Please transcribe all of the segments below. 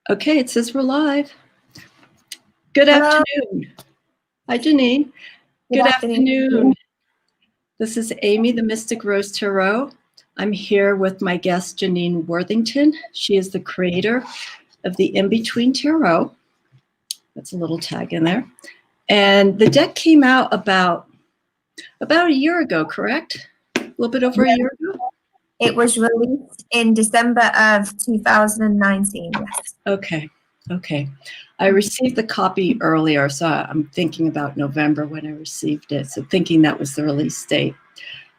Okay, it says we're live. Good Hello. afternoon. Hi, Janine. Good afternoon. This is Amy, the Mystic Rose Tarot. I'm here with my guest, Janine Worthington. She is the creator of the In-Between Tarot. That's a little tag in there. And the deck came out about a year ago, correct? A little bit over a year ago? It was released in December of 2019, yes. Okay. I received the copy earlier, so I'm thinking about November when I received it, so thinking that was the release date.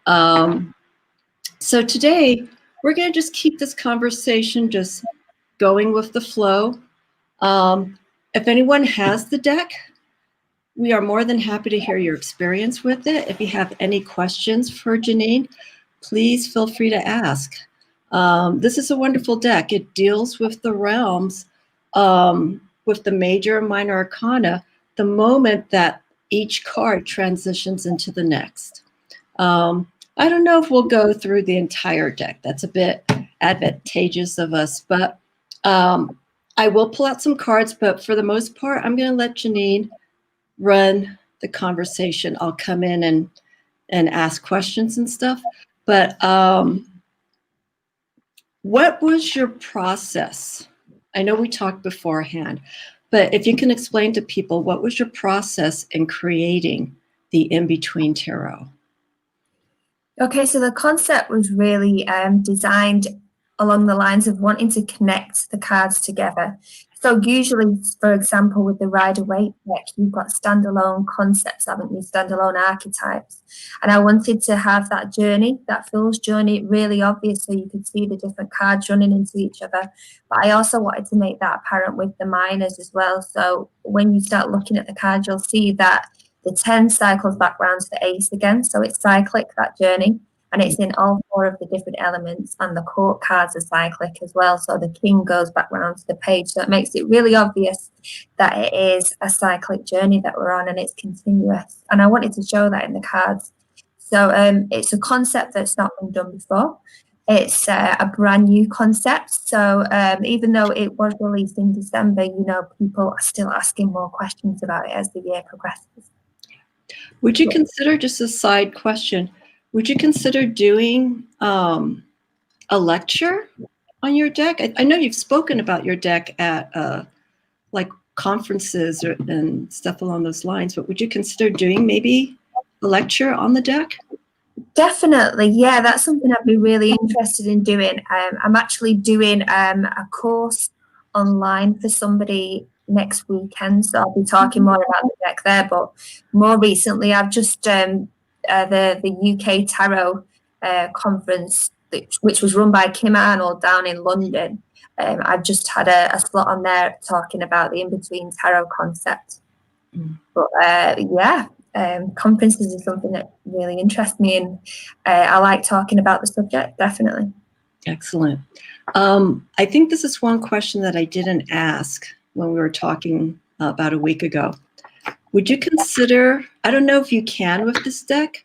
So today, we're going to just keep this conversation just going with the flow. If anyone has the deck, we are more than happy to hear your experience with it. If you have any questions for Janine, please feel free to ask. This is a wonderful deck. It deals with the realms, with the major and minor arcana, the moment that each card transitions into the next. I don't know if we'll go through the entire deck. That's a bit advantageous of us, but I will pull out some cards, but for the most part, I'm going to let Janine run the conversation. I'll come in and ask questions and stuff. But what was your process? I know we talked beforehand, but if you can explain to people, what was your process in creating the In-Between Tarot? Okay, so the concept was really designed along the lines of wanting to connect the cards together. So usually, for example, with the Rider-Waite deck, you've got standalone concepts, haven't you? Standalone archetypes. And I wanted to have that journey, that fool's journey, really obvious so you could see the different cards running into each other. But I also wanted to make that apparent with the minors as well. So when you start looking at the cards, you'll see that the 10 cycles back round to the ace again. So it's cyclic, that journey. And it's in all four of the different elements, and the court cards are cyclic as well. So the king goes back round to the page. So it makes it really obvious that it is a cyclic journey that we're on, and it's continuous. And I wanted to show that in the cards. So it's a concept that's not been done before. It's a brand new concept. So even though it was released in December, people are still asking more questions about it as the year progresses. Would you consider, just a side question, would you consider doing a lecture on your deck? I know you've spoken about your deck at like conferences and stuff along those lines, but would you consider doing maybe a lecture on the deck? Definitely, yeah, that's something I'd be really interested in doing. I'm actually doing a course online for somebody next weekend, so I'll be talking more about the deck there. But more recently, I've just the UK Tarot conference, which was run by Kim Arnold down in London. I've just had a slot on there talking about the In-Between Tarot concept. But conferences is something that really interests me, and I like talking about the subject, definitely. Excellent. I think this is one question that I didn't ask when we were talking about a week ago. Would you consider, I don't know if you can with this deck,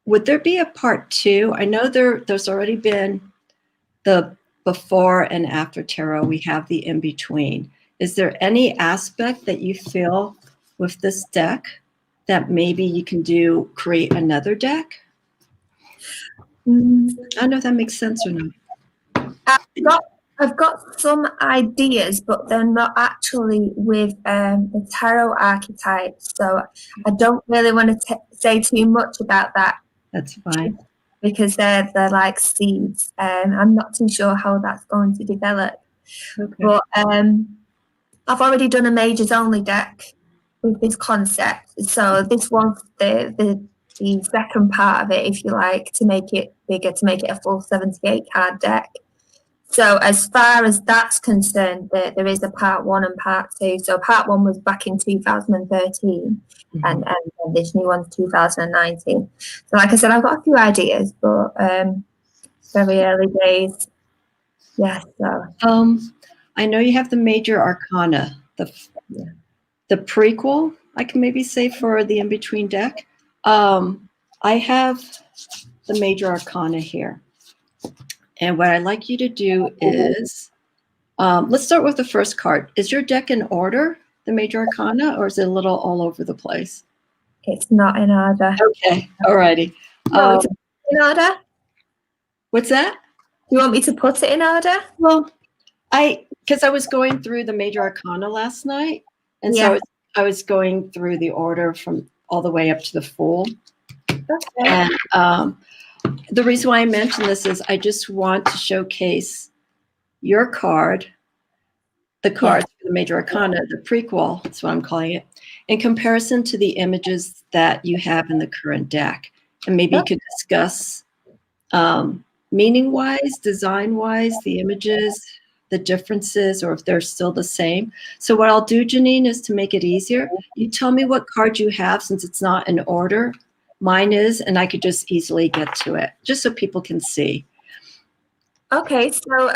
would there be a part 2? I know there's already been the before and after tarot. We have the in-between. Is there any aspect that you feel with this deck that maybe you can create another deck? I don't know if that makes sense or not. I've got some ideas, but they're not actually with the tarot archetypes. So I don't really want to say too much about that. That's fine. Because they're like seeds. I'm not too sure how that's going to develop. Okay. But I've already done a majors only deck with this concept. So this was the second part of it, if you like, to make it bigger, to make it a full 78 card deck. So as far as that's concerned, there is a part 1 and part 2. So part 1 was back in 2013, and this new one's 2019. So like I said, I've got a few ideas, but very early days. Yes. So. I know you have the major arcana, the prequel, I can maybe say, for the in-between deck. I have the major arcana here. And what I'd like you to do is Let's start with the first card. Is your deck in order, the Major Arcana, or is it a little all over the place? It's not in order. Okay, all righty. You want me to put it in order? What's that? You want me to put it in order? Well, because I was going through the Major Arcana last night, and so I was going through the order from all the way up to the Fool. Okay. And the reason why I mention this is I just want to showcase your card, the cards for the Major Arcana, the prequel, that's what I'm calling it, in comparison to the images that you have in the current deck. And maybe you could discuss meaning-wise, design-wise, the images, the differences, or if they're still the same. So what I'll do, Janine, is to make it easier, you tell me what card you have since it's not in order. Mine is, and I could just easily get to it, just so people can see. Okay, so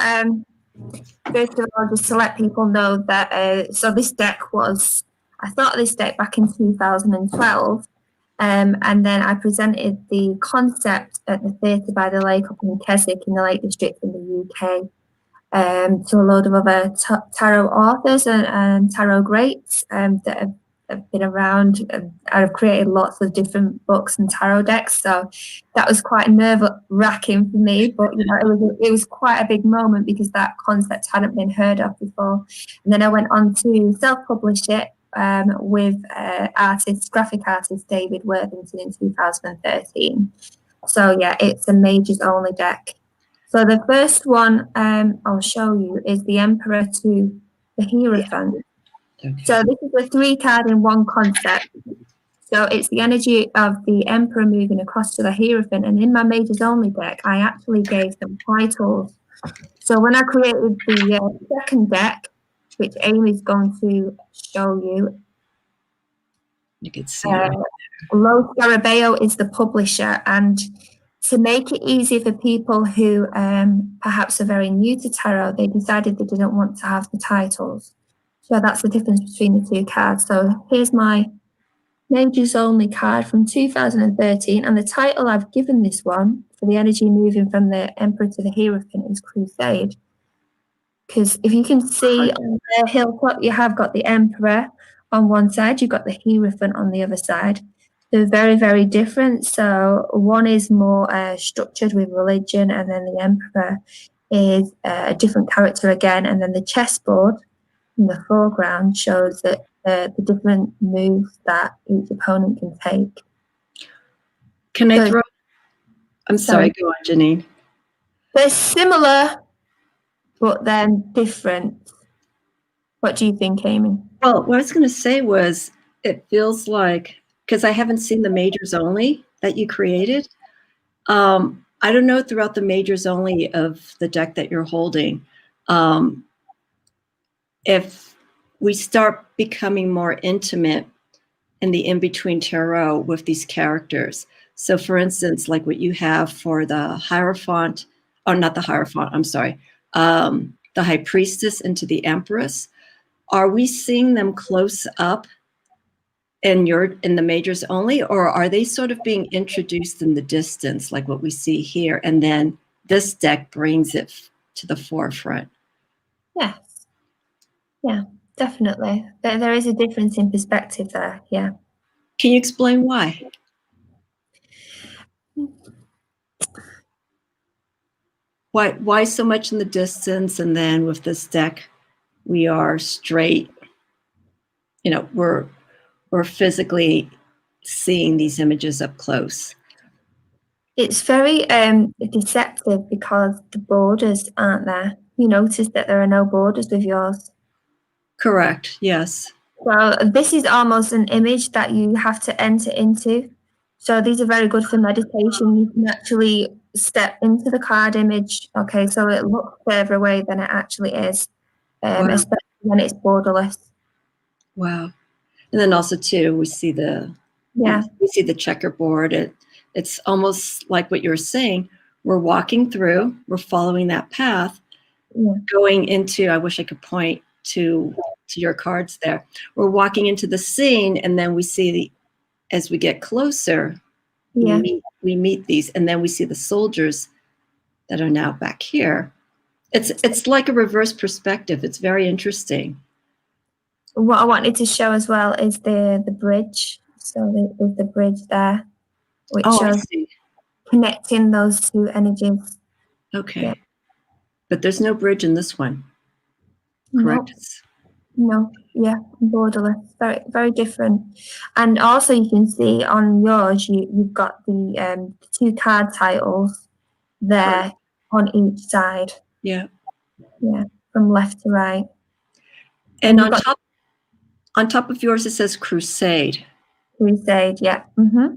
first of all, just to let people know that, so this deck was, I thought of this deck back in 2012, and then I presented the concept at the Theatre by the Lake up in Keswick in the Lake District in the UK to a load of other tarot authors and tarot greats that have been around. I've created lots of different books and tarot decks, so that was quite nerve-wracking for me, but you know, it was quite a big moment because that concept hadn't been heard of before. And then I went on to self-publish it with graphic artist David Worthington in 2013. So yeah, it's a majors only deck. So the first one I'll show you is the Emperor to the Hierophant. Okay. So this is a 3-card in one concept. So it's the energy of the Emperor moving across to the Hierophant. And in my majors only deck, I actually gave them titles. So when I created the second deck, which Amy's going to show you, you can see Lo Scarabeo is the publisher. And to make it easy for people who perhaps are very new to tarot, they decided they didn't want to have the titles. So that's the difference between the two cards. So here's my majors only card from 2013, and the title I've given this one for the energy moving from the Emperor to the Hierophant is Crusade. Because if you can see on the hilltop, you have got the Emperor on one side, you've got the Hierophant on the other side. They're very, very different. So one is more structured with religion, and then the Emperor is a different character again. And then the chessboard in the foreground shows that the different moves that each opponent can take. Can I throw? I'm sorry, go on, Janine. They're similar, but then different. What do you think, Amy? Well, what I was going to say was it feels like, because I haven't seen the majors only that you created. I don't know throughout the majors only of the deck that you're holding, if we start becoming more intimate in the in-between tarot with these characters. So for instance, like what you have for the Hierophant, or not the Hierophant, I'm sorry, the High Priestess into the Empress, are we seeing them close up in the majors only, or are they sort of being introduced in the distance, like what we see here, and then this deck brings it to the forefront? Yes. Yeah, definitely. There is a difference in perspective there, yeah. Can you explain why? Why so much in the distance, and then with this deck, we are straight, you know, we're physically seeing these images up close? It's very deceptive because the borders aren't there. You notice that there are no borders with yours. Correct, yes. So this is almost an image that you have to enter into. So these are very good for meditation. You can actually step into the card image. Okay, so it looks further away than it actually is, wow. Especially when it's borderless. Wow. And then also too, we see the checkerboard. It's almost like what you're saying. We're walking through, we're following that path, going into, I wish I could point to your cards there. We're walking into the scene, and then we see as we get closer, we meet these, and then we see the soldiers that are now back here. It's like a reverse perspective. It's very interesting. What I wanted to show as well is the bridge. So there's the bridge there, which Oh, I shows see. connecting those two energies. Okay. Yeah. But there's no bridge in this one, correct? No, yeah, borderless, very, very different. And also you can see on yours, you've got the two card titles there Right. on each side. Yeah. Yeah, from left to right. And you've got on top of yours, it says Crusade. Crusade, yeah. Mm-hmm.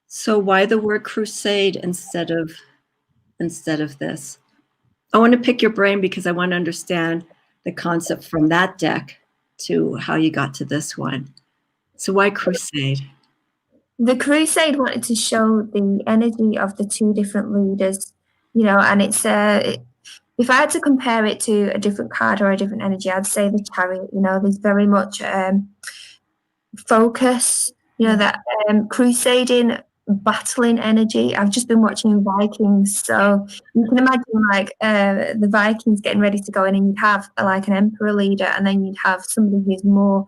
So why the word crusade instead of this? I want to pick your brain because I want to understand the concept from that deck to how you got to this one. So why crusade? The Crusade wanted to show the energy of the two different leaders, and it's if I had to compare it to a different card or a different energy, I'd say the Chariot. There's very much focus, that crusading, battling energy. I've just been watching Vikings, so you can imagine the Vikings getting ready to go in, and you'd have like an emperor leader, and then you'd have somebody who's more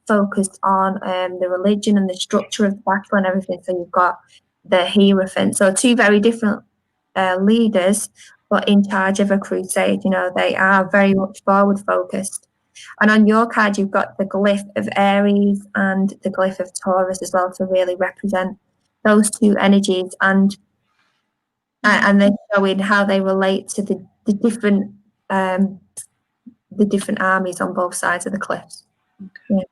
focused on the religion and the structure of the battle and everything. So you've got the Hierophant. So two very different leaders, but in charge of a crusade. They are very much forward focused. And on your card, you've got the glyph of Aries and the glyph of Taurus as well to really represent those two energies, and they're showing how they relate to the different armies on both sides of the cliffs. Okay. Yeah.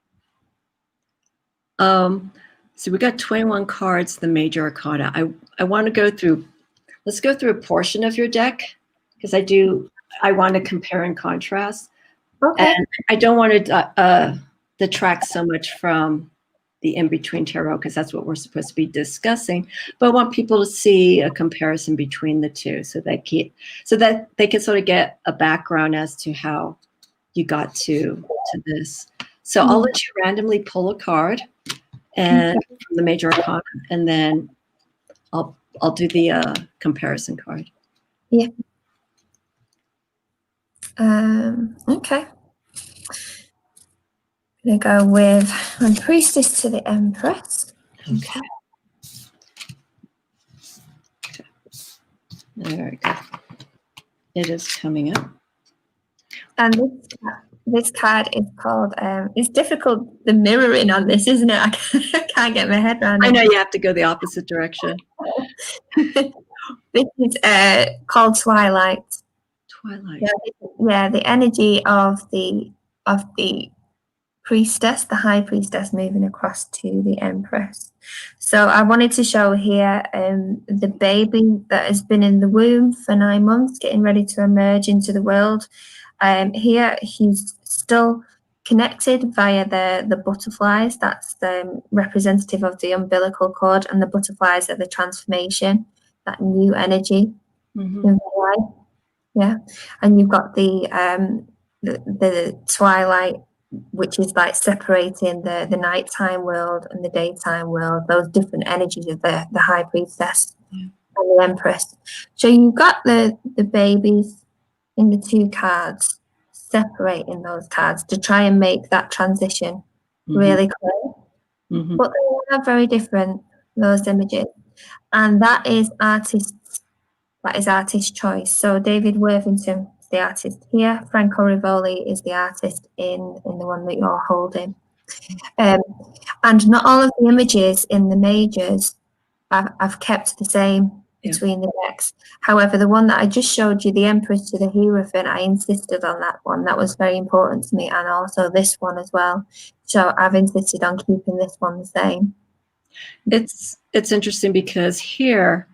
So we got 21 cards, the major arcana. I want to go through. Let's go through a portion of your deck because I want to compare and contrast. Okay. And I don't want to detract so much from the in-between tarot because that's what we're supposed to be discussing. But I want people to see a comparison between the two so that they can sort of get a background as to how you got to this. So I'll let you randomly pull a card and from the major arcana, and then I'll do the comparison card. Yeah. Okay. I'm going to go with my Priestess to the Empress. Okay. There we go. It is coming up. And this card is called, it's difficult, the mirroring on this, isn't it? I can't get my head around it. I know you have to go the opposite direction. This is called Twilight. Twilight. Yeah, the energy of the priestess, the high priestess, moving across to the empress. So I wanted to show here the baby that has been in the womb for 9 months, getting ready to emerge into the world. Here he's still connected via the butterflies. That's the representative of the umbilical cord, and the butterflies are the transformation, that new energy. Mm-hmm. Yeah, and you've got the twilight, which is like separating the nighttime world and the daytime world, those different energies of the high priestess and the empress. So you've got the babies in the two cards, separating those cards to try and make that transition really clear. Mm-hmm. But they are very different, those images. And that is artist choice. So David Worthington is the artist here. Franco Rivoli is the artist in the one that you're holding. And not all of the images in the majors I've kept the same between the decks. However, the one that I just showed you, the Empress to the Hierophant, I insisted on that one. That was very important to me, and also this one as well. So I've insisted on keeping this one the same. It's interesting because here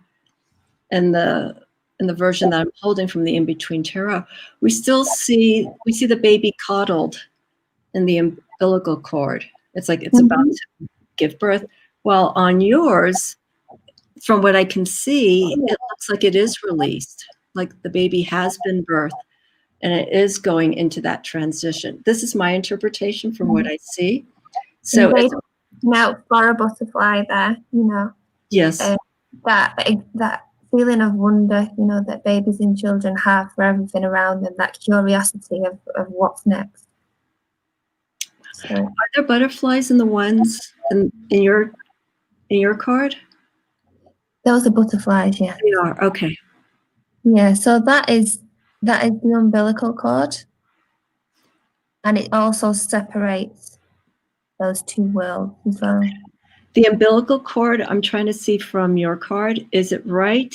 in the version that I'm holding from the in-between tarot, we see the baby coddled in the umbilical cord. It's like it's about to give birth. While on yours, from what I can see, it looks like it is released, like the baby has been birthed and it is going into that transition. This is my interpretation from what I see. So now for a butterfly there, Yes. That feeling of wonder, you know, that babies and children have for everything around them, that curiosity of what's next. So, are there butterflies in the ones in your card? those are butterflies, yeah. They are, okay. Yeah, so that is the umbilical cord, and it also separates those two worlds as well. The umbilical cord, I'm trying to see from your card. Is it right?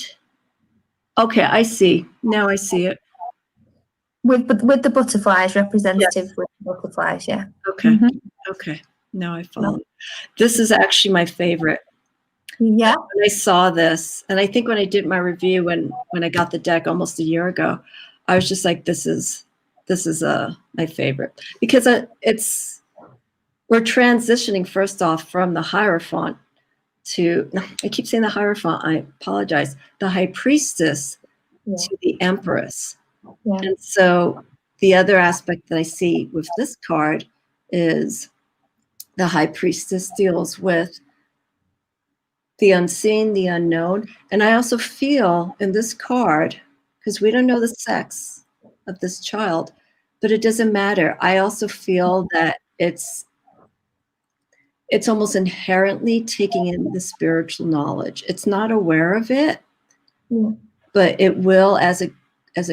Okay, I see. Now I see it. With the butterflies, representative with the butterflies, yeah. Okay. Okay. Now I follow. This is actually my favorite. Yeah. When I saw this, and I think when I did my review when I got the deck almost a year ago, I was just like, this is my favorite, because we're transitioning first off from the Hierophant to, I keep saying the Hierophant, I apologize, the High Priestess to the Empress. Yeah. And so the other aspect that I see with this card is the High Priestess deals with the unseen, the unknown. And I also feel in this card, because we don't know the sex of this child, but it doesn't matter. I also feel that it's almost inherently taking in the spiritual knowledge. It's not aware of it, but it will as it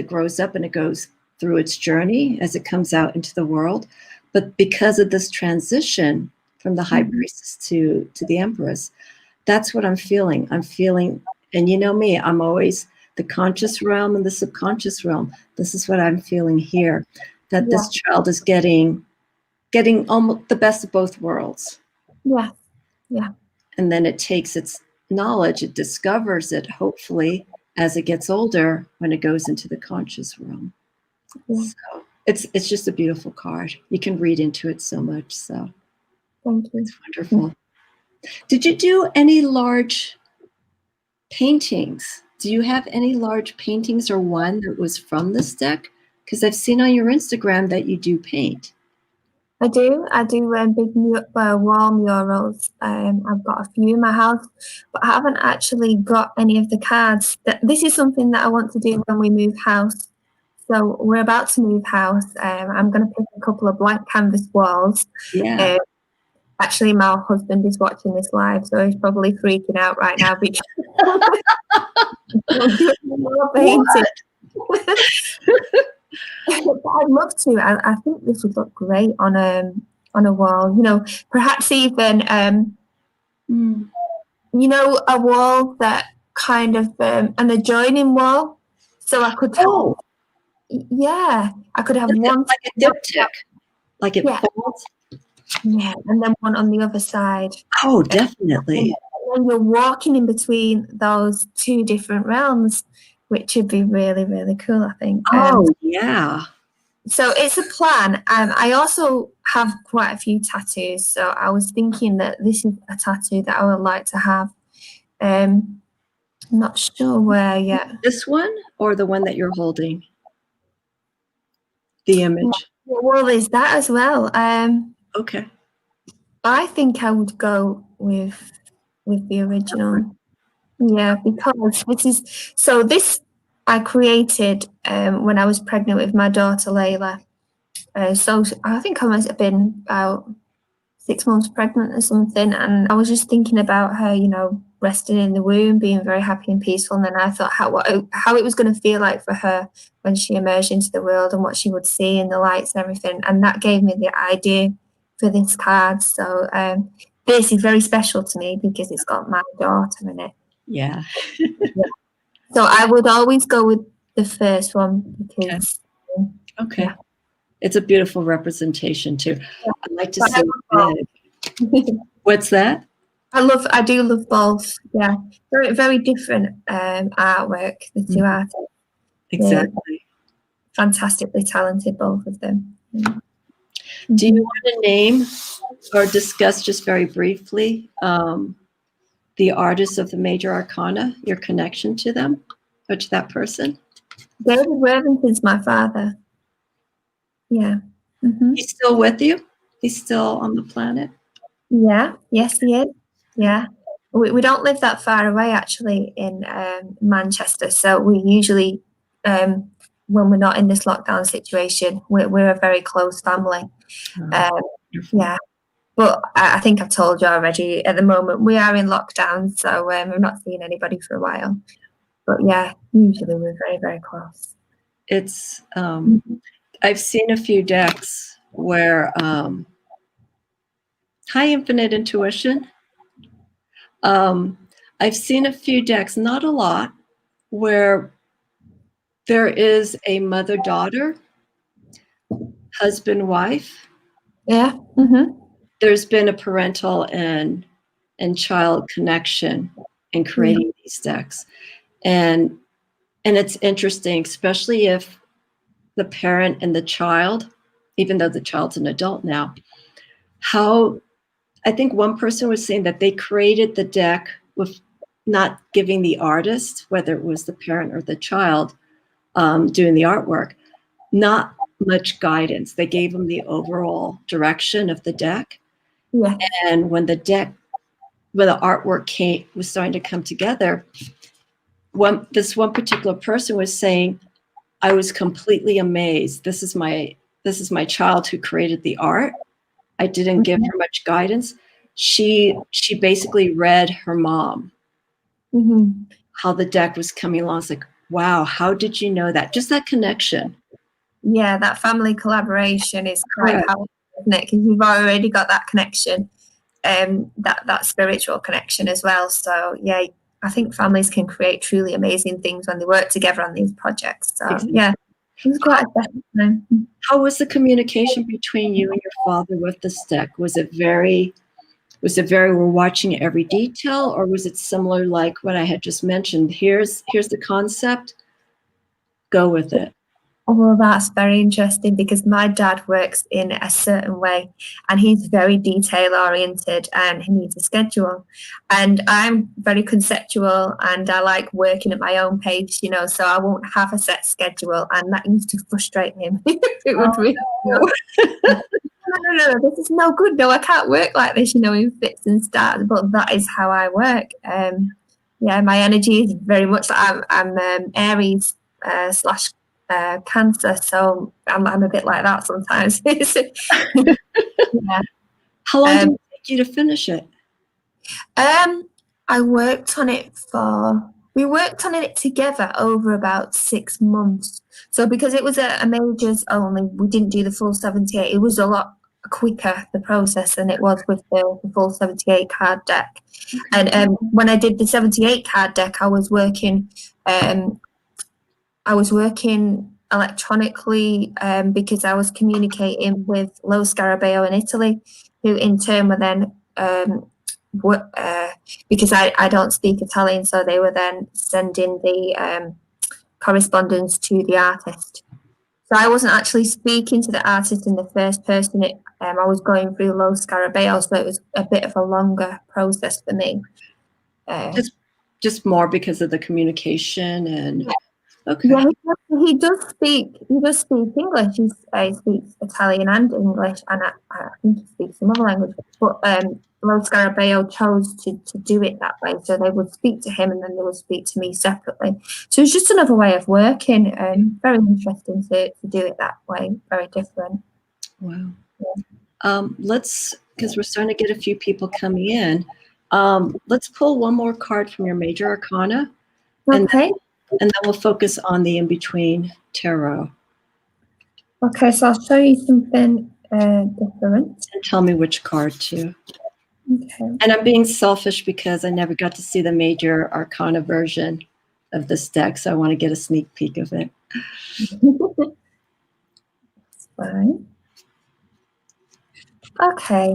grows up and it goes through its journey, as it comes out into the world. But because of this transition from the High Priestess to the Empress, that's what I'm feeling. I'm feeling, and you know me, I'm always the conscious realm and the subconscious realm. This is what I'm feeling here, that this child is getting almost the best of both worlds. Yeah. Yeah. And then it takes its knowledge, it discovers it, hopefully, as it gets older, when it goes into the conscious realm. Yeah. So it's just a beautiful card. You can read into it so much. So thank you. It's wonderful. Did you do any large paintings? Do you have any large paintings or one that was from this deck? Because I've seen on your Instagram that you do paint. I do big wall murals. I've got a few in my house, but I haven't actually got any of the cards. This is something that I want to do when we move house. So we're about to move house. I'm going to pick a couple of blank canvas walls. Yeah. Actually, my husband is watching this live, so he's probably freaking out right now because I'd love to. I think this would look great on a wall. You know, perhaps even you know, a wall that kind of an adjoining wall. So I could I could have one like a diptych, like it folds. Yeah, and then one on the other side. Oh, definitely. And you're walking in between those two different realms, which would be really, really cool, I think. Oh, yeah. So it's a plan. I also have quite a few tattoos, so I was thinking that this is a tattoo that I would like to have. I'm not sure where yet. This one or the one that you're holding? The image. Well, there's that as well. Okay. I think I would go with the original. Yeah, because this I created when I was pregnant with my daughter Layla. So I think I must have been about 6 months pregnant or something, and I was just thinking about her, you know, resting in the womb, being very happy and peaceful. And then I thought how it was going to feel like for her when she emerged into the world and what she would see and the lights and everything. And that gave me the idea for this card. So this is very special to me because it's got my daughter in it. Yeah. So I would always go with the first one because okay. Yeah. It's a beautiful representation too. I like to see it. What's that? I do love both. Yeah. Very, very different artwork, the two artists. Exactly. They're fantastically talented, both of them. Do you want to name or discuss just very briefly the artists of the major arcana, your connection to them or to that person? David Worthington's my father. Yeah. He's still with you? He's still on the planet? Yeah. Yes, he is. Yeah. We don't live that far away, actually, in Manchester. So we usually, when we're not in this lockdown situation, we're a very close family. Yeah. But I think I've told you already, at the moment, we are in lockdown, so we're not seeing anybody for a while. But yeah, usually we're very, very close. It's, I've seen a few decks where, hi, Infinite Intuition. I've seen a few decks, not a lot, where there is a mother-daughter, husband-wife. Yeah. Mm-hmm. There's been a parental and child connection in creating these decks. And it's interesting, especially if the parent and the child, even though the child's an adult now, how I think one person was saying that they created the deck with not giving the artist, whether it was the parent or the child doing the artwork, not much guidance. They gave them the overall direction of the deck. Yeah. And when the artwork was starting to come together, this one particular person was saying, I was completely amazed. This is my child who created the art. I didn't give her much guidance. She basically read her mom, how the deck was coming along. It's like, wow, how did you know that? Just that connection. Yeah, that family collaboration is quite powerful, isn't it? Because you've already got that connection, that spiritual connection as well. So yeah, I think families can create truly amazing things when they work together on these projects. So yeah, it was quite a special time. How was the communication between you and your father with this deck? Was it very we're watching every detail, or was it similar like what I had just mentioned? Here's the concept, go with it. Well, that's very interesting because my dad works in a certain way and he's very detail oriented and he needs a schedule. And I'm very conceptual and I like working at my own pace, so I won't have a set schedule, and that used to frustrate him. It would really no, this is no good. No, I can't work like this, in fits and starts, but that is how I work. Yeah, my energy is very much like I'm Aries / Cancer, so I'm a bit like that sometimes. Yeah. How long did it take you to finish it? We worked on it together over about 6 months. So because it was a majors only, we didn't do the full 78. It was a lot quicker, the process, than it was with the full 78 card deck. Okay. And when I did the 78 card deck, I was working electronically because I was communicating with Lo Scarabeo in Italy, who in turn were then because I don't speak Italian, so they were then sending the correspondence to the artist. So I wasn't actually speaking to the artist in the first person. I was going through Lo Scarabeo, so it was a bit of a longer process for me. Just more because of the communication and. Yeah. Okay. Yeah, he does speak English. He speaks Italian and English, and I think he speaks some other language. But Lo Scarabeo chose to do it that way, so they would speak to him, and then they would speak to me separately. So it's just another way of working, and very interesting to do it that way. Very different. Wow. Yeah. Because we're starting to get a few people coming in. Let's pull one more card from your major arcana. Okay. And then we'll focus on the in-between tarot. Okay, so I'll show you something different. And tell me which card too. Okay. And I'm being selfish because I never got to see the major arcana version of this deck, so I want to get a sneak peek of it. That's fine. Okay.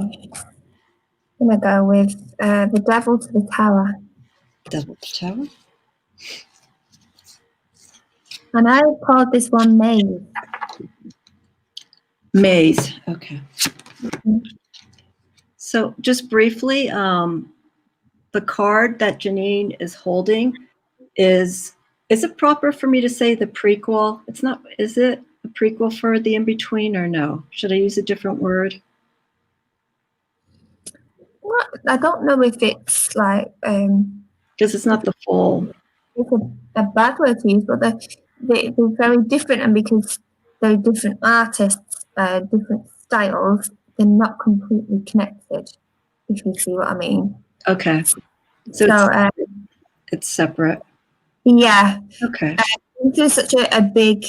I'm going to go with the Devil to the Tower. Devil to the Tower? And I called this one Maze. Maze, okay. Mm-hmm. So just briefly, the card that Janine is holding is it proper for me to say the prequel? It's not, is it a prequel for the in-between or no? Should I use a different word? I don't know if it's like Because it's not the full. it's a bad word to use, but they're very different, and because they're different artists, different styles, they're not completely connected. If you see what I mean. Okay. So it's separate. Yeah. Okay. There's such a big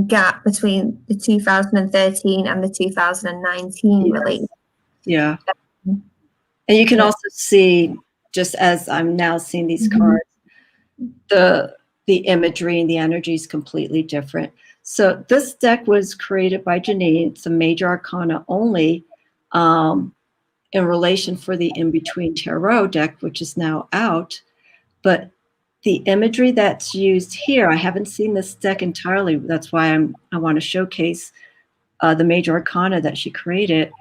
gap between the 2013 and the 2019 release. Yeah. And you can also see, just as I'm now seeing these cards, the imagery and the energy is completely different. So this deck was created by Janine. It's a major arcana only in relation for the In-Between Tarot deck, which is now out. But the imagery that's used here, I haven't seen this deck entirely. That's why I want to showcase the major arcana that she created.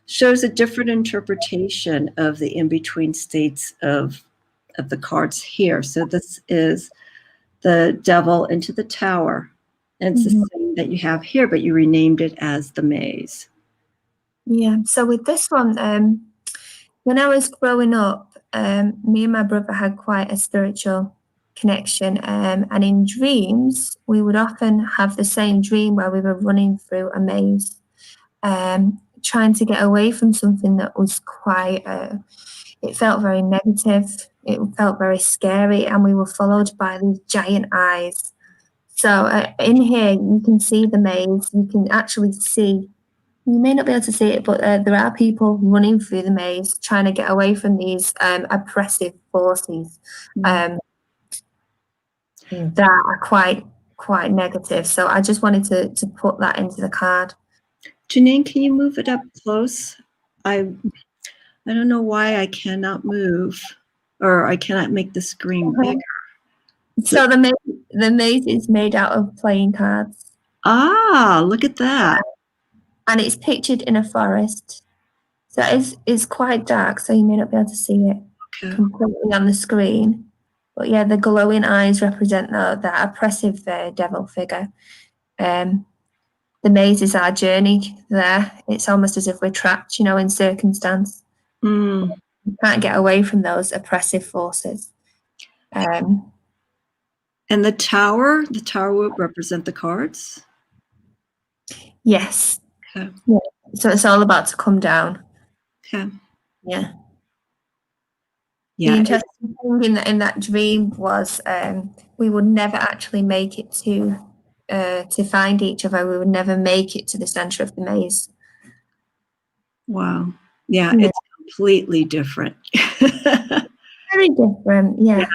Shows a different interpretation of the in-between states of the cards here. So this is the Devil into the Tower. And it's the same that you have here, but you renamed it as the Maze. Yeah. So with this one, when I was growing up, me and my brother had quite a spiritual connection. And in dreams, we would often have the same dream where we were running through a maze, trying to get away from something that was quite, it felt very negative. It felt very scary. And we were followed by these giant eyes. So in here, you can see the maze. You can actually see, you may not be able to see it, but there are people running through the maze trying to get away from these oppressive forces that are quite negative. So I just wanted to put that into the card. Janine, can you move it up close? I don't know why I cannot move, or I cannot make the screen bigger. So the maze is made out of playing cards. Ah, look at that. And it's pictured in a forest. So it's quite dark, so you may not be able to see it completely on the screen. But yeah, the glowing eyes represent that oppressive devil figure. The maze is our journey there. It's almost as if we're trapped, in circumstance. We can't get away from those oppressive forces. And the tower would represent the cards? Yes. Okay. Yeah. So it's all about to come down. Okay. Yeah. Yeah. The interesting thing in that dream was we would never actually make it to find each other. We would never make it to the center of the maze. Wow. Yeah, it's completely different. Very different, yes.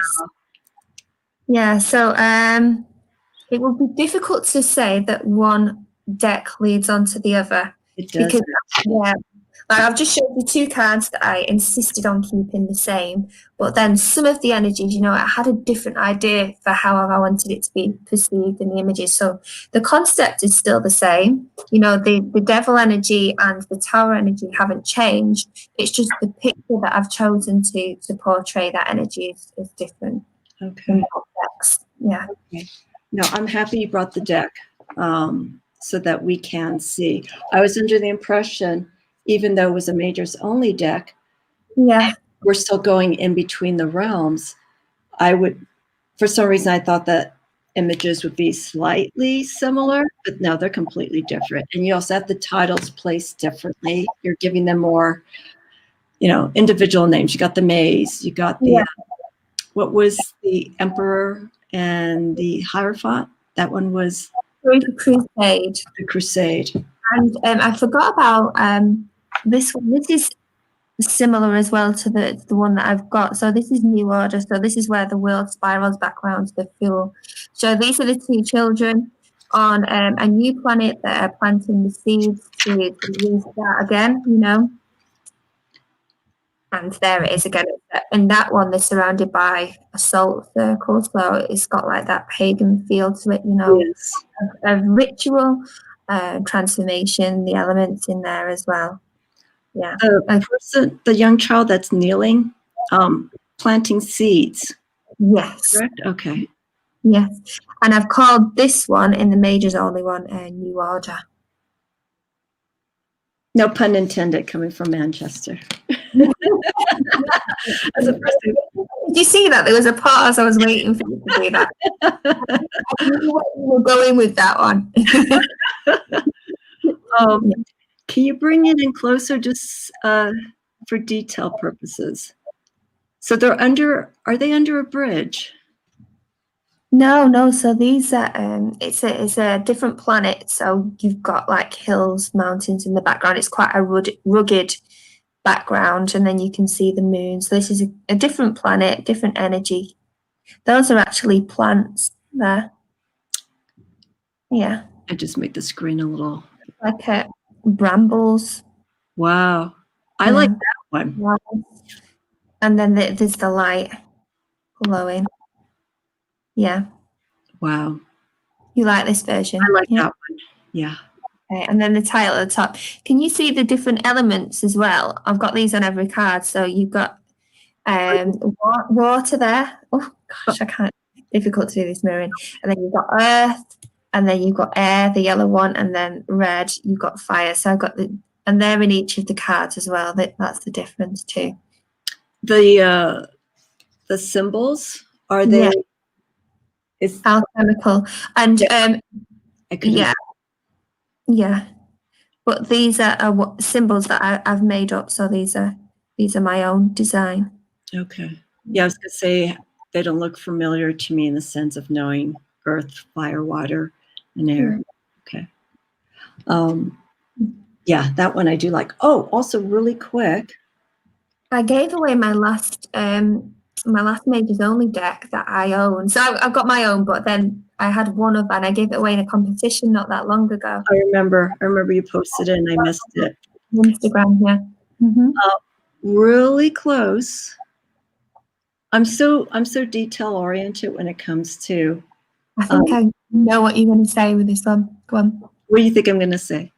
Yeah, so it would be difficult to say that one deck leads on to the other. It does. Because, I've just showed you two cards that I insisted on keeping the same, but then some of the energies, I had a different idea for how I wanted it to be perceived in the images. So the concept is still the same. The devil energy and the tower energy haven't changed. It's just the picture that I've chosen to portray that energy is different. Okay. Yeah. Okay. No, I'm happy you brought the deck so that we can see. I was under the impression, even though it was a majors only deck, we're still going in between the realms. For some reason, I thought that images would be slightly similar, but no, they're completely different. And you also have the titles placed differently. You're giving them more, individual names. You got the maze, you got the, what was the Emperor and the Hierophant? That one was the Crusade. The Crusade. And I forgot about this one. This is similar as well to the one that I've got. So this is New Order. So this is where the world spirals back around to the fuel. So these are the two children on a new planet that are planting the seeds to restart again, And there it is again. And that one, they're surrounded by a salt circle. So it's got like that pagan feel to it, Yes. a ritual transformation, the elements in there as well. Yeah. The young child that's kneeling, planting seeds. Yes. Correct? Okay. Yes. And I've called this one in the majors only one New Order. No pun intended, coming from Manchester. That's the first thing. Did you see that? There was a pause. I was waiting for you to do that. I knew where you were going with that one. Can you bring it in closer just for detail purposes? So are they under a bridge? No. So these are it's a different planet. So you've got like hills, mountains in the background. It's quite a rugged background, and then you can see the moon. So this is a different planet, different energy. Those are actually plants there. Yeah. I just made the screen a little Like brambles. Wow. I like that one. Wow. And then there's the light glowing. Yeah. Wow. You like this version? I like that one. Yeah. Okay. And then the title at the top. Can you see the different elements as well? I've got these on every card. So you've got water there. Oh gosh, I can't. Difficult to do this mirroring. And then you've got earth, and then you've got air, the yellow one, and then red. You've got fire. So I've got and they're in each of the cards as well. That's the difference too. The symbols, are they? Yeah. It's alchemical, and yeah. But these are symbols that I've made up. So these are my own design. Okay. Yeah, I was gonna say they don't look familiar to me in the sense of knowing earth, fire, water, and air. Okay. Yeah, that one I do like. Oh, also really quick. I gave away my last Majors Only deck that I own. So I've got my own, but then I had one of, and I gave it away in a competition not that long ago. I remember you posted it and I missed it. Instagram, yeah. Mm-hmm. Really close. I'm so detail oriented when it comes to. I think I know what you're going to say with this one. Go on. What do you think I'm going to say?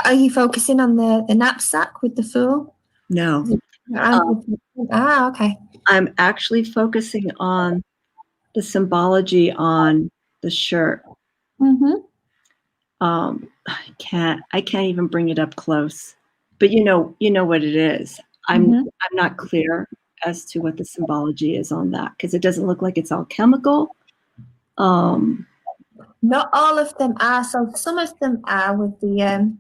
Are you focusing on the knapsack with the Fool? No. Okay. I'm actually focusing on the symbology on the shirt. Mm-hmm. I can't even bring it up close, but you know what it is. I'm not clear as to what the symbology is on that because it doesn't look like it's alchemical. Not all of them are. So some of them are with the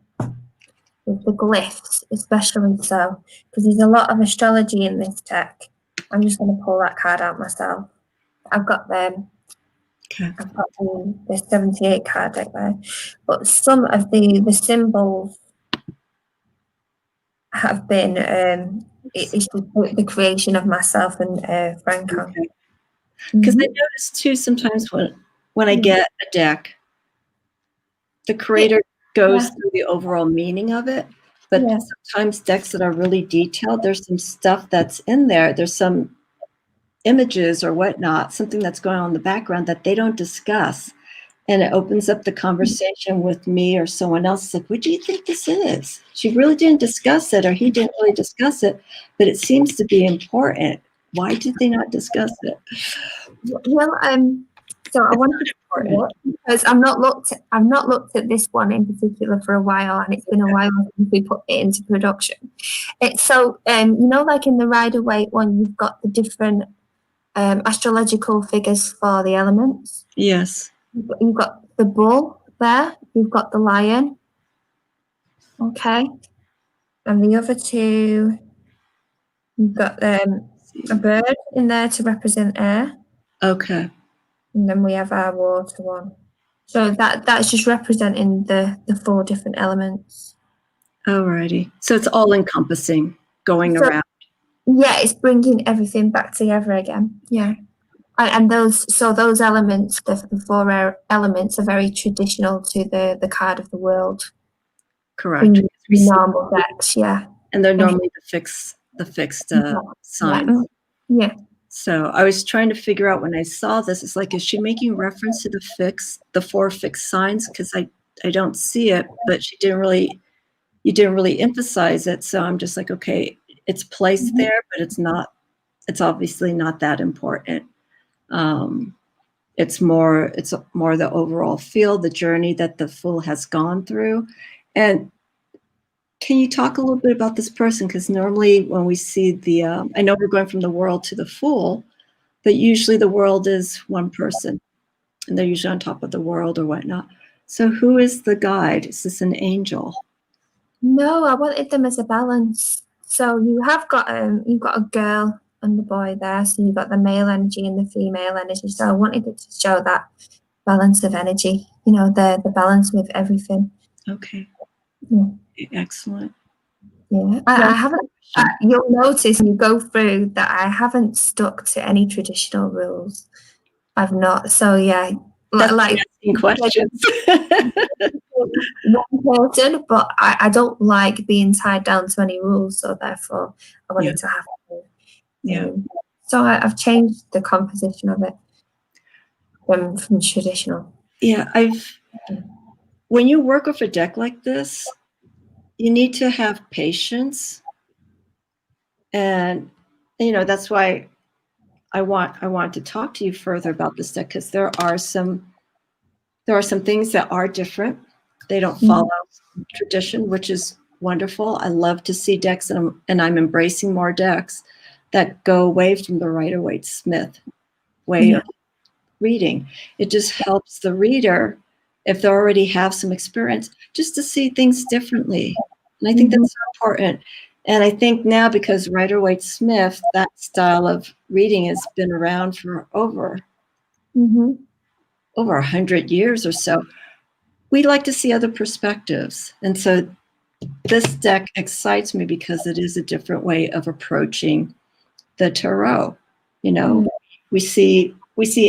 glyphs, especially so, because there's a lot of astrology in this deck. I'm just going to pull that card out myself. I've got them. Okay. I've got the 78 card deck there, but some of the symbols have been it's the creation of myself and Franco. Because I notice too sometimes when I get a deck, the creator goes through the overall meaning of it, but sometimes decks that are really detailed, there's some stuff that's in there. There's some images or whatnot, something that's going on in the background that they don't discuss. And it opens up the conversation with me or someone else. It's like, what do you think this is? She really didn't discuss it, or he didn't really discuss it, but it seems to be important. Why did they not discuss it? Well, so I wanted to because I've not looked at this one in particular for a while, and it's been a while since we put it into production. It's so like in the Rider-Waite one, you've got the different astrological figures for the elements. Yes. You've got the bull there. You've got the lion. Okay. And the other two, you've got a bird in there to represent air. Okay. And then we have our water one. So that's just representing the 4 different elements. Alrighty. So it's all encompassing, going around. Yeah, it's bringing everything back together again. Yeah. And those elements, the 4 elements, are very traditional to the card of the world. Correct. Normal decks, yeah. And they're normally the fixed signs. Yeah. So I was trying to figure out when I saw this, it's like, is she making reference to the 4 fixed signs? Because I don't see it, but you didn't really emphasize it. So I'm just like, okay, it's placed there, but it's obviously not that important. It's more the overall feel, the journey that the Fool has gone through. And Can you talk a little bit about this person? Because normally when we see the, I know we're going from the World to the Fool, but usually the World is one person, and they're usually on top of the world or whatnot. So who is the guide? Is this an angel? No, I wanted them as a balance. So you've got a girl and the boy there. So you've got the male energy and the female energy. So I wanted it to show that balance of energy, the balance with everything. Okay. Yeah. Excellent. Yeah. I haven't, you'll notice when you go through that I haven't stuck to any traditional rules. I've not. So yeah, That's like asking questions. one person, but I don't like being tied down to any rules. So therefore, I wanted to have to. Yeah. So I've changed the composition of it from traditional. Yeah, when you work with a deck like this, you need to have patience. And that's why I want to talk to you further about this deck, because there are some things that are different. They don't follow tradition, which is wonderful. I love to see decks, and I'm embracing more decks that go away from the Rider-Waite-Smith way of reading. It just helps the reader, if they already have some experience, just to see things differently. And I think that's so important. And I think now, because Rider-Waite-Smith, that style of reading has been around for over 100 years or so, we like to see other perspectives. And so this deck excites me because it is a different way of approaching the tarot. We see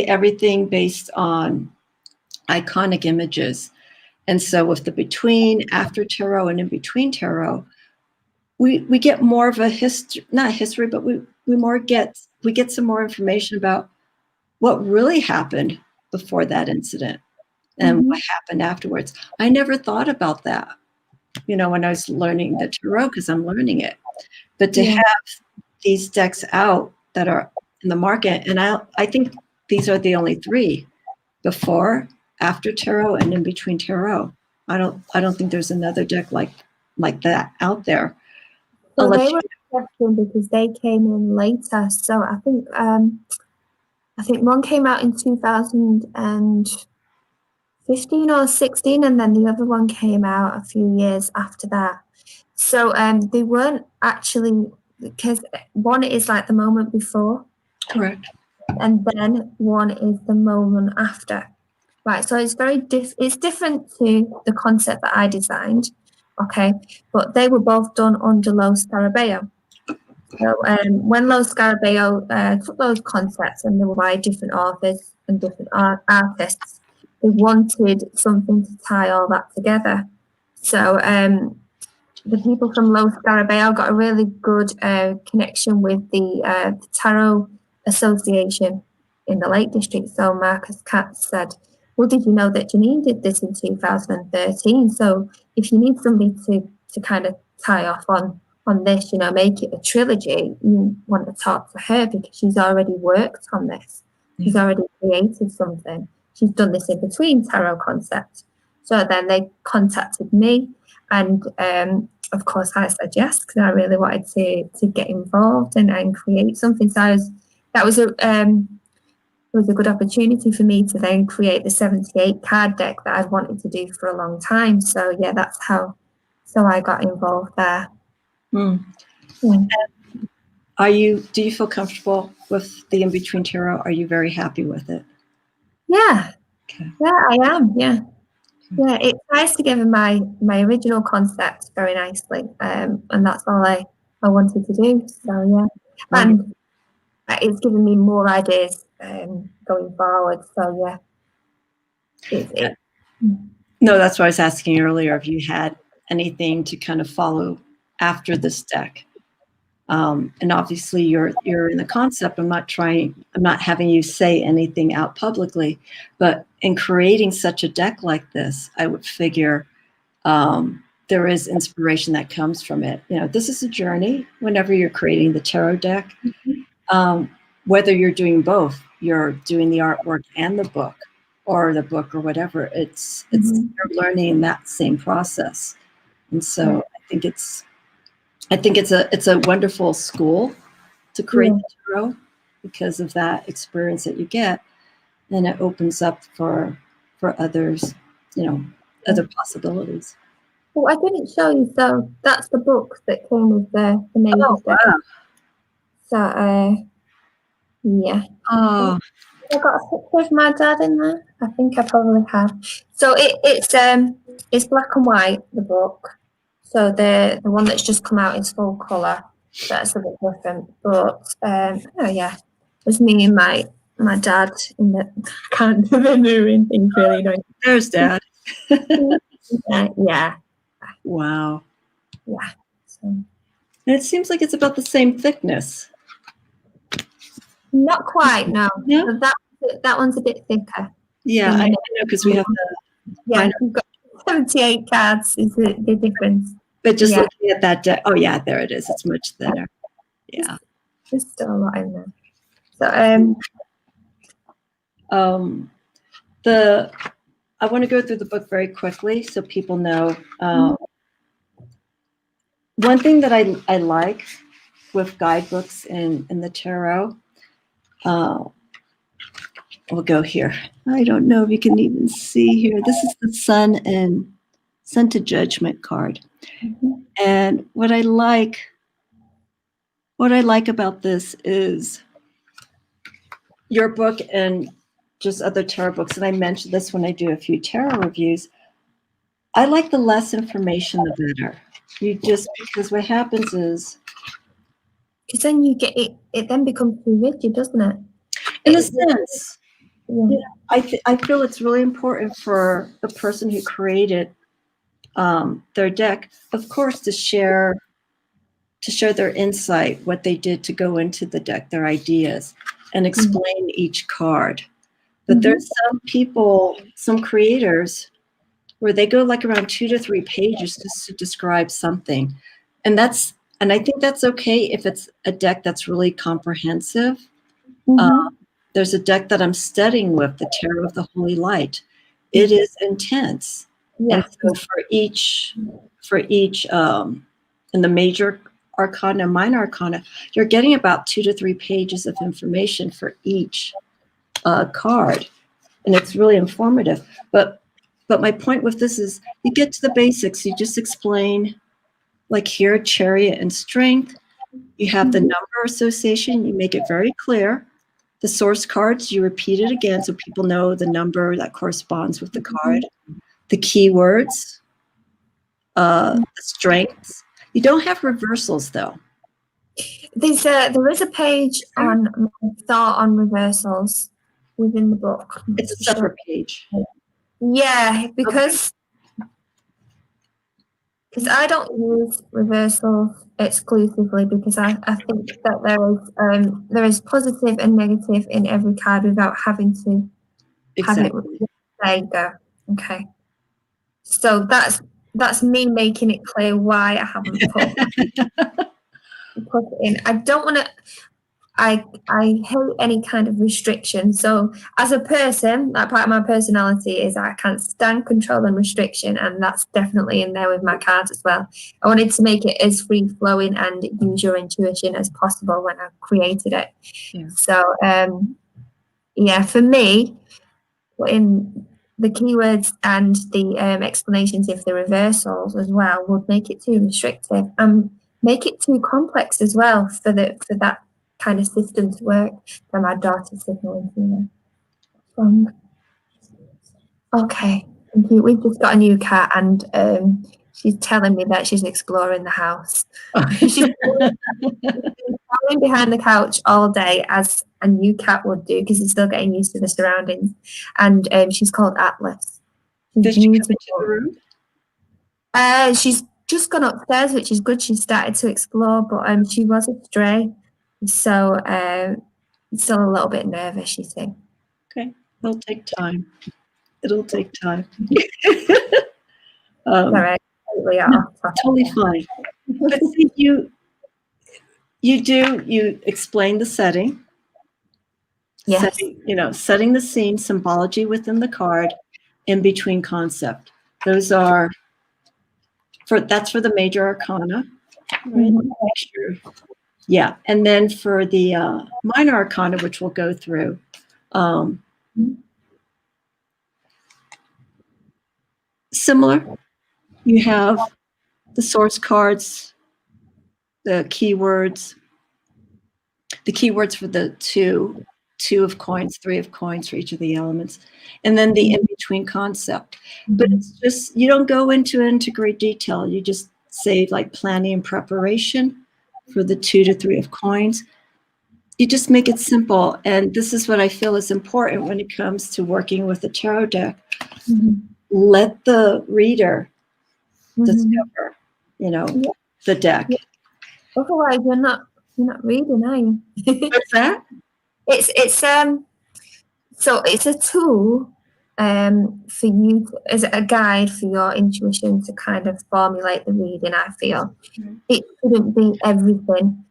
everything based on iconic images. And so with the between, after tarot, and in between tarot, we get more of a not history, but we get some more information about what really happened before that incident and what happened afterwards. I never thought about that, when I was learning the tarot, because I'm learning it. But to have these decks out that are in the market, and I think these are the only three: before, after tarot, and in between tarot. I don't think there's another deck like that out there. So they were interesting because they came in later. So I think one came out in 2015 or 16, and then the other one came out a few years after that. So they weren't actually, because one is like the moment before. Correct. And then one is the moment after. Right, so it's it's different to the concept that I designed, okay? But they were both done under Lo Scarabeo. So when Lo Scarabeo took those concepts, and they were by different authors and different artists, they wanted something to tie all that together. So the people from Lo Scarabeo got a really good connection with the Tarot Association in the Lake District. So Marcus Katz said, well, did you know that Janine did this in 2013? So if you need somebody to kind of tie off on this, make it a trilogy, you want to talk to her because she's already worked on this. She's already created something. She's done this in between tarot concepts. So then they contacted me, and of course I said yes, because I really wanted to get involved and create something. So that was a good opportunity for me to then create the 78 card deck that I'd wanted to do for a long time. So yeah, that's how I got involved there. Yeah. Do you feel comfortable with the In Between Tarot? Are you very happy with it? Yeah. Okay. Yeah, I am. Yeah. Yeah, it ties together my original concept very nicely, and that's all I wanted to do. So yeah, and it's given me more ideas going forward. So yeah, No, that's what I was asking earlier. If you had anything to kind of follow after this deck, and obviously you're in the concept. I'm not having you say anything out publicly, but in creating such a deck like this, I would figure there is inspiration that comes from it. This is a journey whenever you're creating the tarot deck, whether you're doing both, you're doing the artwork and the book, or the book or whatever, it's you're learning in that same process. And so I think it's a wonderful school to create the tarot because of that experience that you get, and it opens up for others, other possibilities. Well, I didn't show you, so that's the book that came with the major deck. Wow. So, yeah. Oh, I got a picture of my dad in there. I think I probably have. So it's black and white, the book. So the one that's just come out is full colour. That's a bit different. But oh yeah, there's me and my dad in the I can't do the moving thing really. there's Dad. Yeah. Wow. Yeah. So. And it seems like it's about the same thickness. Not quite, no. Yeah. So that one's a bit thicker. Yeah, I know because we have we've got 78 cards is the difference. But just looking at that deck, oh yeah, there it is. It's much thinner. Yeah. There's still a lot in there. So I want to go through the book very quickly so people know. One thing that I like with guidebooks in the tarot, we'll go here. I don't know if you can even see here. This is the Sun to Judgment card. And what I like about this is your book and just other tarot books, and I mentioned this when I do a few tarot reviews. I like the less information, the better. Because what happens is, because then you get it then becomes too rigid, doesn't it? In a sense, yeah. I feel it's really important for the person who created their deck, of course, to share their insight, what they did to go into the deck, their ideas, and explain each card. But there's some people, some creators, where they go like around 2 to 3 pages just to describe something. And I think that's okay if it's a deck that's really comprehensive. There's a deck that I'm studying with, the Tarot of the Holy Light. It is intense. Yeah. And so for each in the major arcana, minor arcana, you're getting about 2 to 3 pages of information for each card. And it's really informative. But my point with this is you get to the basics. You just explain, like here, Chariot and Strength. You have the number association. You make it very clear. The source cards, you repeat it again so people know the number that corresponds with the card. The keywords, the strengths. You don't have reversals, though. There is a page on thought on reversals within the book. It's a separate page. Yeah, because I don't use reversals exclusively because I think that there is positive and negative in every card without having to have it. There you go. Okay. So that's me making it clear why I haven't put it in. I don't want to. I hate any kind of restriction. So as a person, that part of my personality is I can't stand control and restriction, and that's definitely in there with my cards as well. I wanted to make it as free flowing and use your intuition as possible when I created it. Yeah. So for me, in the keywords and the explanations of the reversals as well would make it too restrictive and make it too complex as well for that kind of system to work. That my daughter's signaling to me. Okay, thank you. We've just got a new cat, and she's telling me that she's exploring the house. She's crawling behind the couch all day, as a new cat would do, because he's still getting used to the surroundings. And she's called Atlas. Did she come into the room? She's just gone upstairs, which is good. She started to explore, but she was a stray. So still a little bit nervous, you see. Okay, it'll take time. All right, totally fine. But see, you explain the setting. Yes. Setting the scene, symbology within the card, in between concept. Those are That's for the major arcana, right? Mhm. Make sure. Yeah, and then for the minor arcana, which we'll go through, similar. You have the source cards, the keywords for the two of coins, three of coins for each of the elements, and then the in-between concept. But it's just, you don't go into great detail. You just say like planning and preparation for the 2 to 3 of coins. You just make it simple. And this is what I feel is important when it comes to working with the tarot deck. Let the reader discover, the deck. Otherwise, you're not reading, are you? What's that? So it's a tool for you as a guide for your intuition to kind of formulate the reading. I feel it shouldn't be everything,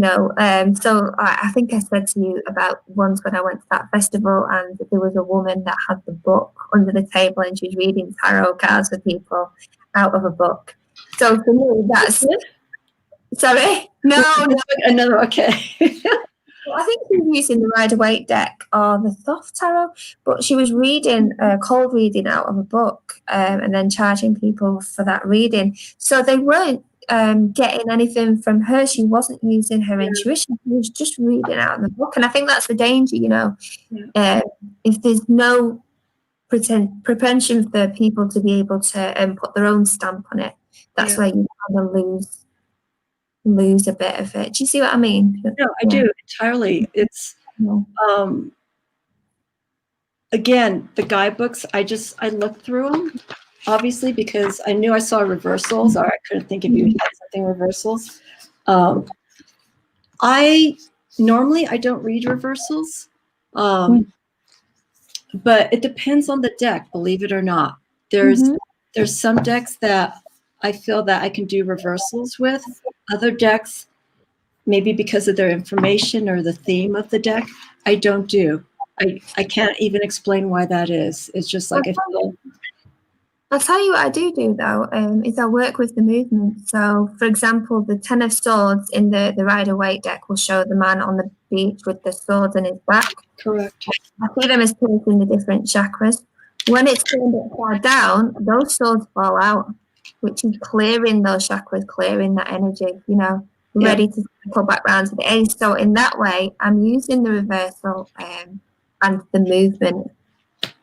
So I think I said to you about once when I went to that festival and there was a woman that had the book under the table and she was reading tarot cards for people out of a book. So for me, that's sorry, no. Okay. I think she was using the Rider-Waite deck or the Thoth Tarot, but she was reading, cold reading out of a book and then charging people for that reading. So they weren't getting anything from her. She wasn't using her intuition. She was just reading out of the book. And I think that's the danger, if there's no pretension for people to be able to put their own stamp on it, that's where you kind of lose a bit of it. Do you see what I mean? No, I do entirely. It's again, the guidebooks, I looked through them, obviously, because I knew I saw reversals, or I couldn't think if you had something reversals. I don't read reversals, but it depends on the deck, believe it or not. There's some decks that I feel that I can do reversals with. Other decks, maybe because of their information or the theme of the deck, I don't do. I can't even explain why that is. It's just like I'll tell you what I do though, is I work with the movement. So, for example, the Ten of Swords in the Rider-Waite deck will show the man on the beach with the swords in his back. Correct. I see them as placing the different chakras. When it's turned upside down, those swords fall out, which is clearing those chakras, clearing that energy, ready to pull back round to the ace. So in that way, I'm using the reversal and the movement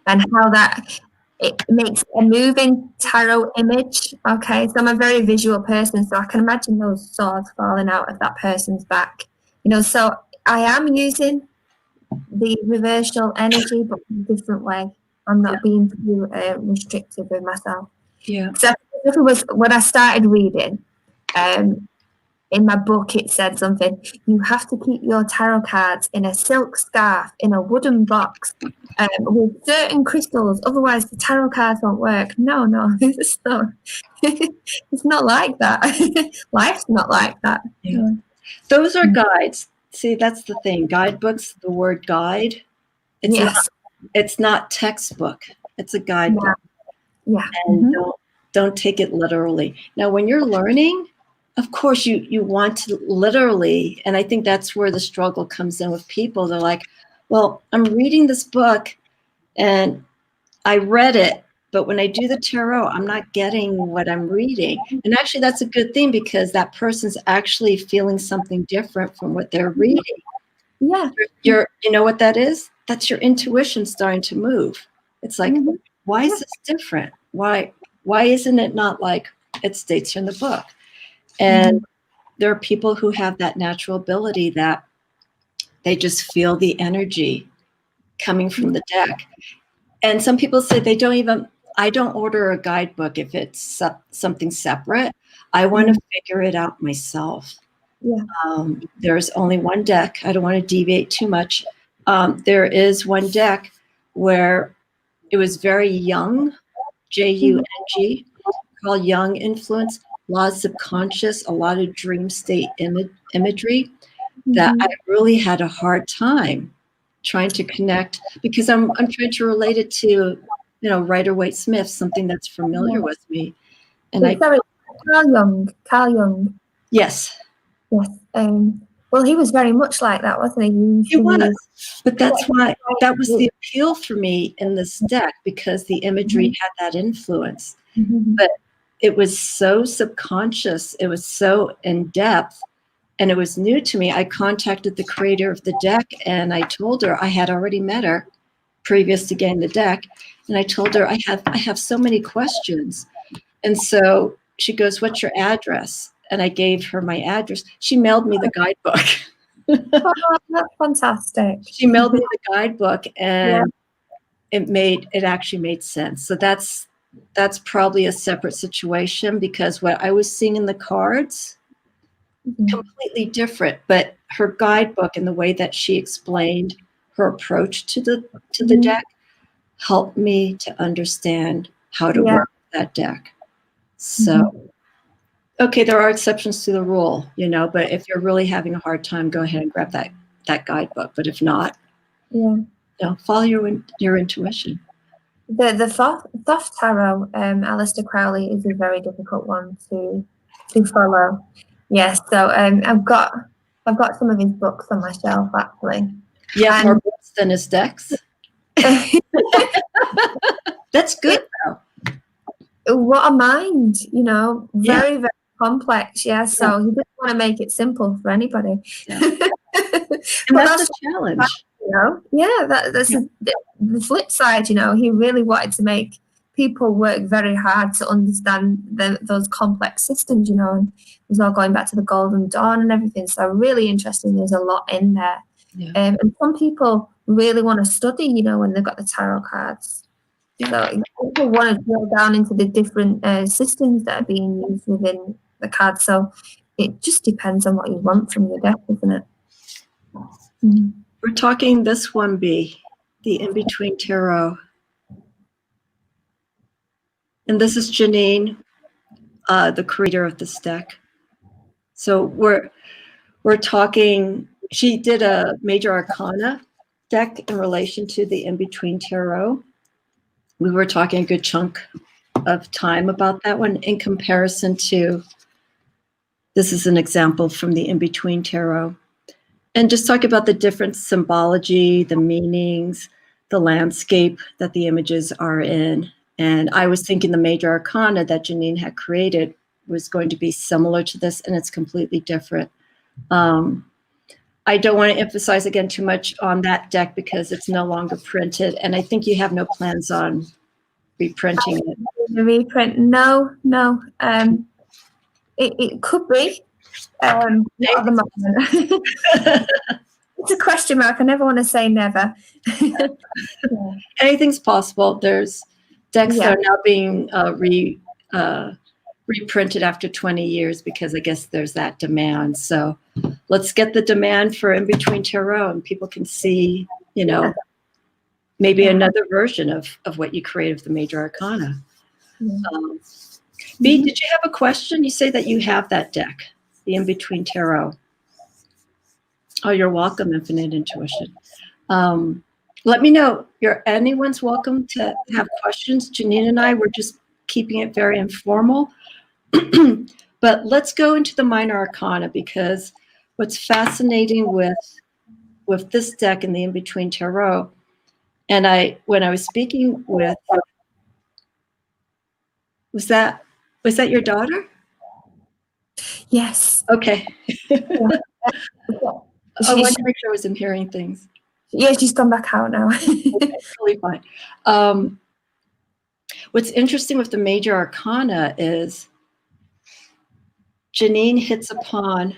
and how that it makes a moving tarot image. Okay, so I'm a very visual person, so I can imagine those swords falling out of that person's back. So I am using the reversal energy, but in a different way. I'm not being too restrictive with myself. Yeah. So if it was when I started reading, in my book it said something. You have to keep your tarot cards in a silk scarf in a wooden box with certain crystals, otherwise the tarot cards won't work. No, it's not. It's not like that. Life's not like that. Yeah. Those are guides. See, that's the thing. Guidebooks, the word guide, it's not textbook. It's a guidebook. Yeah. And don't take it literally. Now, when you're learning, of course, you want to literally, and I think that's where the struggle comes in with people. They're like, well, I'm reading this book and I read it, but when I do the tarot, I'm not getting what I'm reading. And actually, that's a good thing because that person's actually feeling something different from what they're reading. Yeah. You know what that is? That's your intuition starting to move. It's like, why is this different? Why isn't it not like it states in the book? And there are people who have that natural ability that they just feel the energy coming from the deck. And some people say I don't order a guidebook if it's something separate. I want to figure it out myself. Yeah. There's only one deck. I don't want to deviate too much. There is one deck where it was very Jung, Jung, called Jung influence, a lot of subconscious, a lot of dream state imagery that I really had a hard time trying to connect because I'm trying to relate it to, Rider-Waite Smith, something that's familiar with me. And Carl Jung. Yes. Yes. Well, he was very much like that, wasn't he? He was. But that's why that was the appeal for me in this deck, because the imagery had that influence. But it was so subconscious. It was so in depth. And it was new to me. I contacted the creator of the deck and I told her I had already met her previous to getting the deck. And I told her I have so many questions. And so she goes, "What's your address?" And I gave her my address. She mailed me the guidebook. Oh, that's fantastic. She mailed me the guidebook, and it actually made sense. So that's probably a separate situation, because what I was seeing in the cards, completely different, but her guidebook and the way that she explained her approach to the deck helped me to understand how to work that deck. So, okay, there are exceptions to the rule, but if you're really having a hard time, go ahead and grab that guidebook. But if not, follow your intuition. The Thoth Tarot, Aleister Crowley, is a very difficult one to follow. Yes, so I've got some of his books on my shelf, actually. You have more books than his decks? That's good, though. What a mind, very, very complex. Yeah, so he didn't want to make it simple for anybody. Yeah. And that's a challenge. That's the flip side. He really wanted to make people work very hard to understand those complex systems. And it was all going back to the Golden Dawn and everything. So really interesting. There's a lot in there. Yeah. And some people really want to study. When they've got the tarot cards. Yeah. So people want to drill down into the different systems that are being used within the cards. So it just depends on what you want from your deck, isn't it? We're talking this one, B, the In-Between Tarot. And this is Janine, the creator of this deck. So we're talking, she did a Major Arcana deck in relation to the In-Between Tarot. We were talking a good chunk of time about that one in comparison to, this is an example from the In-Between Tarot. And just talk about the different symbology, the meanings, the landscape that the images are in. And I was thinking the Major Arcana that Janine had created was going to be similar to this, and it's completely different. I don't want to emphasize again too much on that deck because it's no longer printed, and I think you have no plans on reprinting it. Reprint? No. It could be. Not at the moment. It's a question mark. I never want to say never. Anything's possible. There's decks that are now being reprinted after 20 years because I guess there's that demand. So let's get the demand for In-Between Tarot, and people can see, maybe another version of what you create of the Major Arcana. B, did you have a question? You say that you have that deck, the In-Between Tarot. Oh, you're welcome, Infinite Intuition. Let me know. Anyone's welcome to have questions. Janine and I were just keeping it very informal. But let's go into the Minor Arcana, because what's fascinating with this deck and the In-Between Tarot, and when I was speaking with, was that your daughter? Yes. Okay. I wanted to make sure I wasn't hearing things. Yeah, she's gone back out now. Okay, totally fine. What's interesting with the Major Arcana is Janine hits upon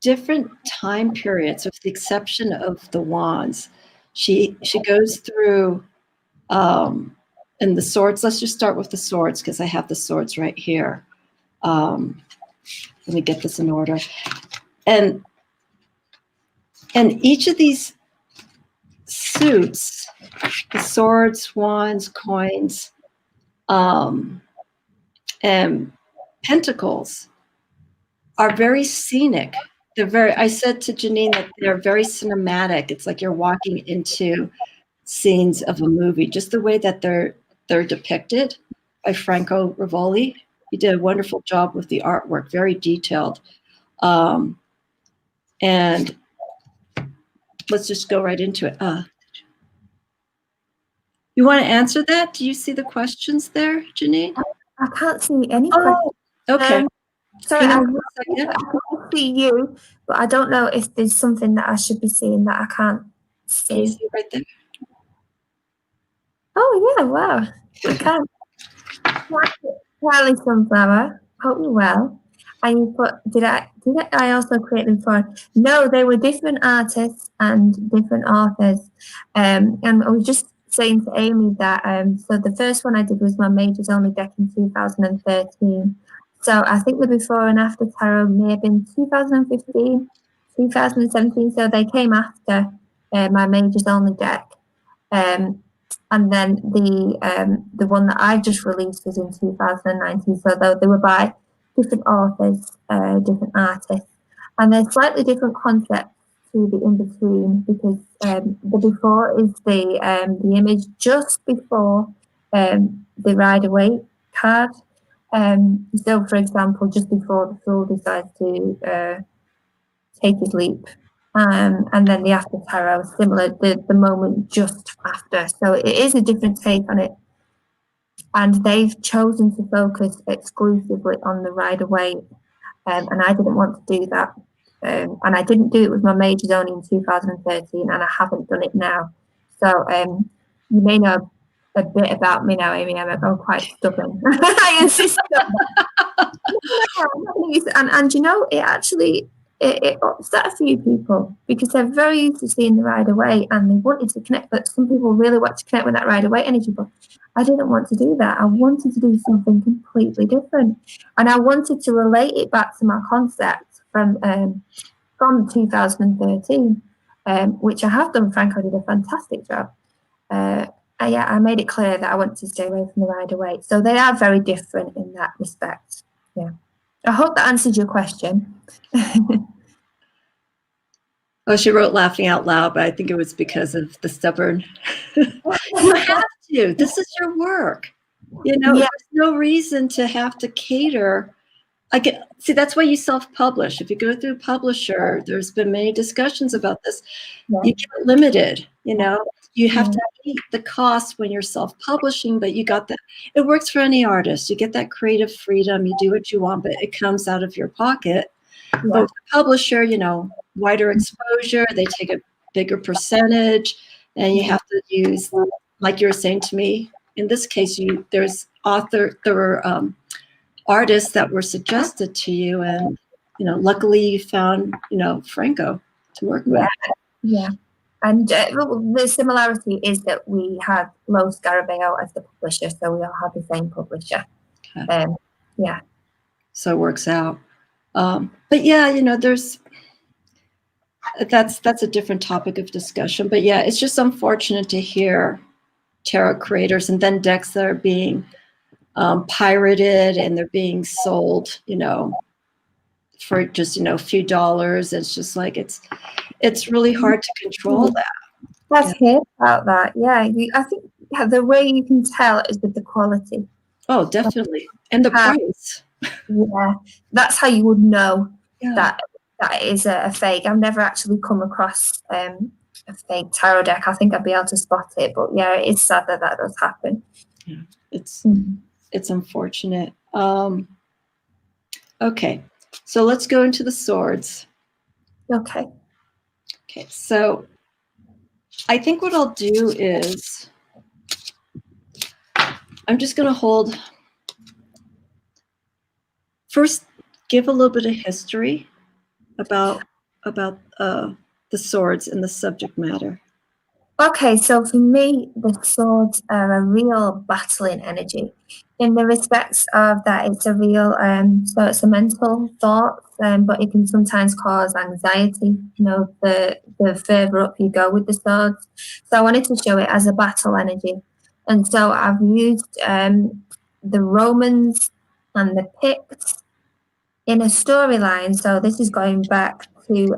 different time periods, with the exception of the wands. She goes through and the swords. Let's just start with the swords because I have the swords right here. Let me get this in order. And each of these suits, the swords, wands, coins, and pentacles, are very scenic. I said to Janine that they're very cinematic. It's like you're walking into scenes of a movie, just the way that they're they're depicted by Franco Rivoli. He did a wonderful job with the artwork, very detailed. And let's just go right into it. You want to answer that? Do you see the questions there, Janine? I can't see any questions. Okay. Sorry, I can see you, but I don't know if there's something that I should be seeing that I can't see. Can you see right there? Oh, yeah, wow. I can. Charlie Sunflower, hope you're well. And you put, did I also create them for? No, they were different artists and different authors. And I was just saying to Amy that, so the first one I did was my Majors Only deck in 2013. So I think the before and after tarot may have been 2015, 2017. So they came after my Majors Only deck. And then the one that I just released was in 2019. So they were by different authors, different artists, and they're slightly different concepts to the in between, because the before is the image just before the Rider-Waite card. So, for example, just before the fool decides to take his leap. And then the after tarot is similar, the moment just after. So it is a different take on it. And they've chosen to focus exclusively on the Rider-Waite. And I didn't want to do that. And I didn't do it with my Majors only in 2013, and I haven't done it now. So you may know a bit about me now, Amy. I'm quite stubborn. I insist on that. And you know, it actually... It upset a few people because they're very used to seeing the Rider-Waite and they wanted to connect, but some people really want to connect with that Rider-Waite energy. But I didn't want to do that. I wanted to do something completely different, and I wanted to relate it back to my concept from 2013, which I have done. Franco did a fantastic job. I made it clear that I wanted to stay away from the Rider-Waite. So they are very different in that respect. Yeah. I hope that answered your question. Oh, she wrote laughing out loud, but I think it was because of the stubborn. You have to. This is your work. You know, There's no reason to have to cater. See, that's why you self-publish. If you go through a publisher, there's been many discussions about this. Yeah. You get limited, you know. You have to eat the cost when you're self-publishing, but you got that. It works for any artist. You get that creative freedom. You do what you want, but it comes out of your pocket. Yeah. But with the publisher, you know, wider exposure, they take a bigger percentage, and you have to use, like you were saying to me, in this case, there were artists that were suggested to you, and, you know, luckily you found, you know, Franco to work with. Yeah. And the similarity is that we have Lo Scarabeo as the publisher, so we all have the same publisher. Okay. Yeah. So it works out. But yeah, you know, that's a different topic of discussion. But yeah, it's just unfortunate to hear tarot creators and then decks that are being pirated and they're being sold, you know, for just, you know, a few dollars. It's just like it's really hard to control that. I've heard about that. Yeah, I think the way you can tell is with the quality. Oh, definitely, and the price. Yeah, that's how you would know that is a fake. I've never actually come across a fake tarot deck. I think I'd be able to spot it, but yeah, it's sad that does happen. Yeah, it's unfortunate. Okay, so let's go into the swords. Okay, so I think what I'll do is I'm just going to hold. First, give a little bit of history about the swords and the subject matter. Okay, so for me, the swords are a real battling energy. In the respects of that, it's a real, so it's a mental thought, but it can sometimes cause anxiety, you know, the further up you go with the swords. So I wanted to show it as a battle energy. And so I've used the Romans and the Picts in a storyline. So this is going back to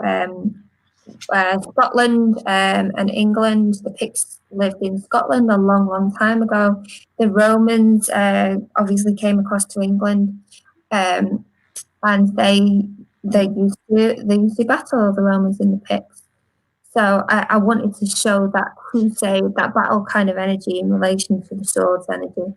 Scotland and England. The Picts lived in Scotland a long, long time ago. The Romans obviously came across to England, and they used to battle the Romans and the Picts. So I wanted to show that crusade, that battle kind of energy in relation to the swords energy,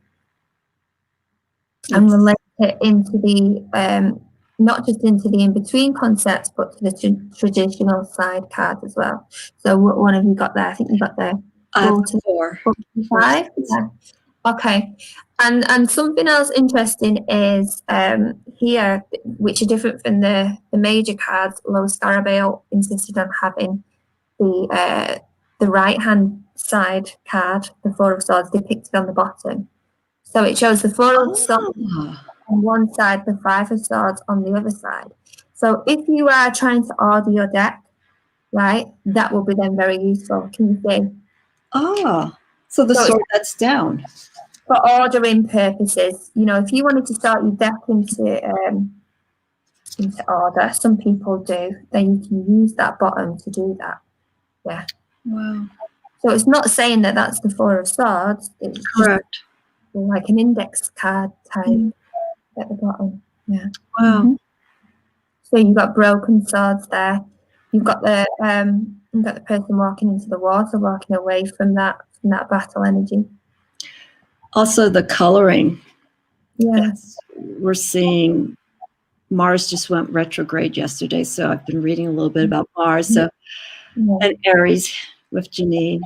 and relate it into the not just into the in-between concepts, but to the traditional side cards as well. So what one have you got there? I think you got the 4. 5. Yeah. Okay. And something else interesting is here, which are different from the major cards. Lois Scarabeo insisted on having the right-hand side card, the 4 of Swords, depicted on the bottom. So it shows the 4 of Swords on one side, the 5 of Swords on the other side. So if you are trying to order your deck, right, that will be then very useful. Can you see? Oh, so the sword that's down. For ordering purposes, you know, if you wanted to start your deck into order, some people do, then you can use that bottom to do that. Yeah. Wow. So it's not saying that that's the 4 of Swords. It's correct. Like an index card type at the bottom. Yeah. Wow. Mm-hmm. So you've got broken swords there. You've got the person walking into the water, walking away from that battle energy. Also the coloring. Yeah. We're seeing Mars just went retrograde yesterday, so I've been reading a little bit about Mars. So and Aries with Janine.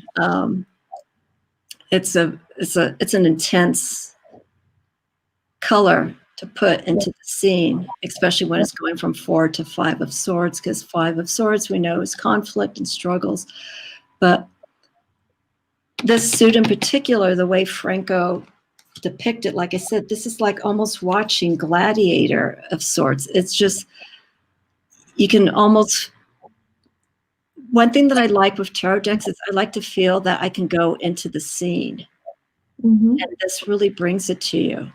It's an intense color to put into the scene, especially when it's going from 4 to 5 of Swords, because 5 of Swords we know is conflict and struggles. But this suit in particular, the way Franco depicted, like I said, this is like almost watching Gladiator of sorts. It's just, you can almost, one thing that I like with tarot decks is I like to feel that I can go into the scene. And this really brings it to you.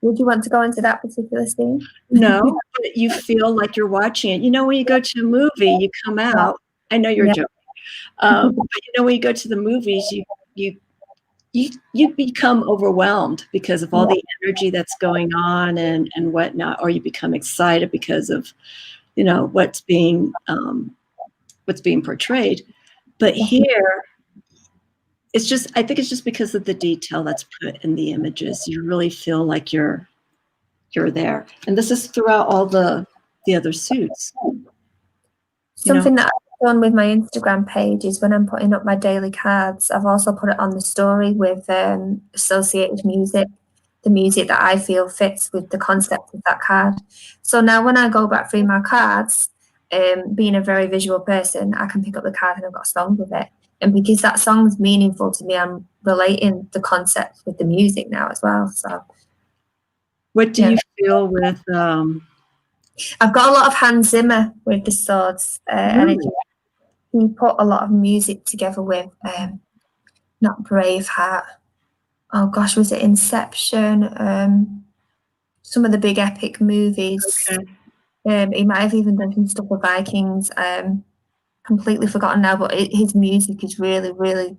Would you want to go into that particular scene? No, but you feel like you're watching it. You know, when you go to a movie, you come out, I know you're joking, but you know, when you go to the movies, you become overwhelmed because of all the energy that's going on and whatnot, or you become excited because of, you know, what's being portrayed. But here, it's just, I think it's just because of the detail that's put in the images. You really feel like you're there. And this is throughout all the other suits. Something that I've done with my Instagram page is when I'm putting up my daily cards, I've also put it on the story with associated music, the music that I feel fits with the concept of that card. So now when I go back through my cards, being a very visual person, I can pick up the card and I've got a song with it. And because that song's meaningful to me, I'm relating the concept with the music now as well. So, what do you feel with? I've got a lot of Hans Zimmer with the swords energy. He put a lot of music together with, not Braveheart. Oh gosh, was it Inception? Some of the big epic movies. Okay. He might have even done some stuff with Vikings. Completely forgotten now, but his music is really, really.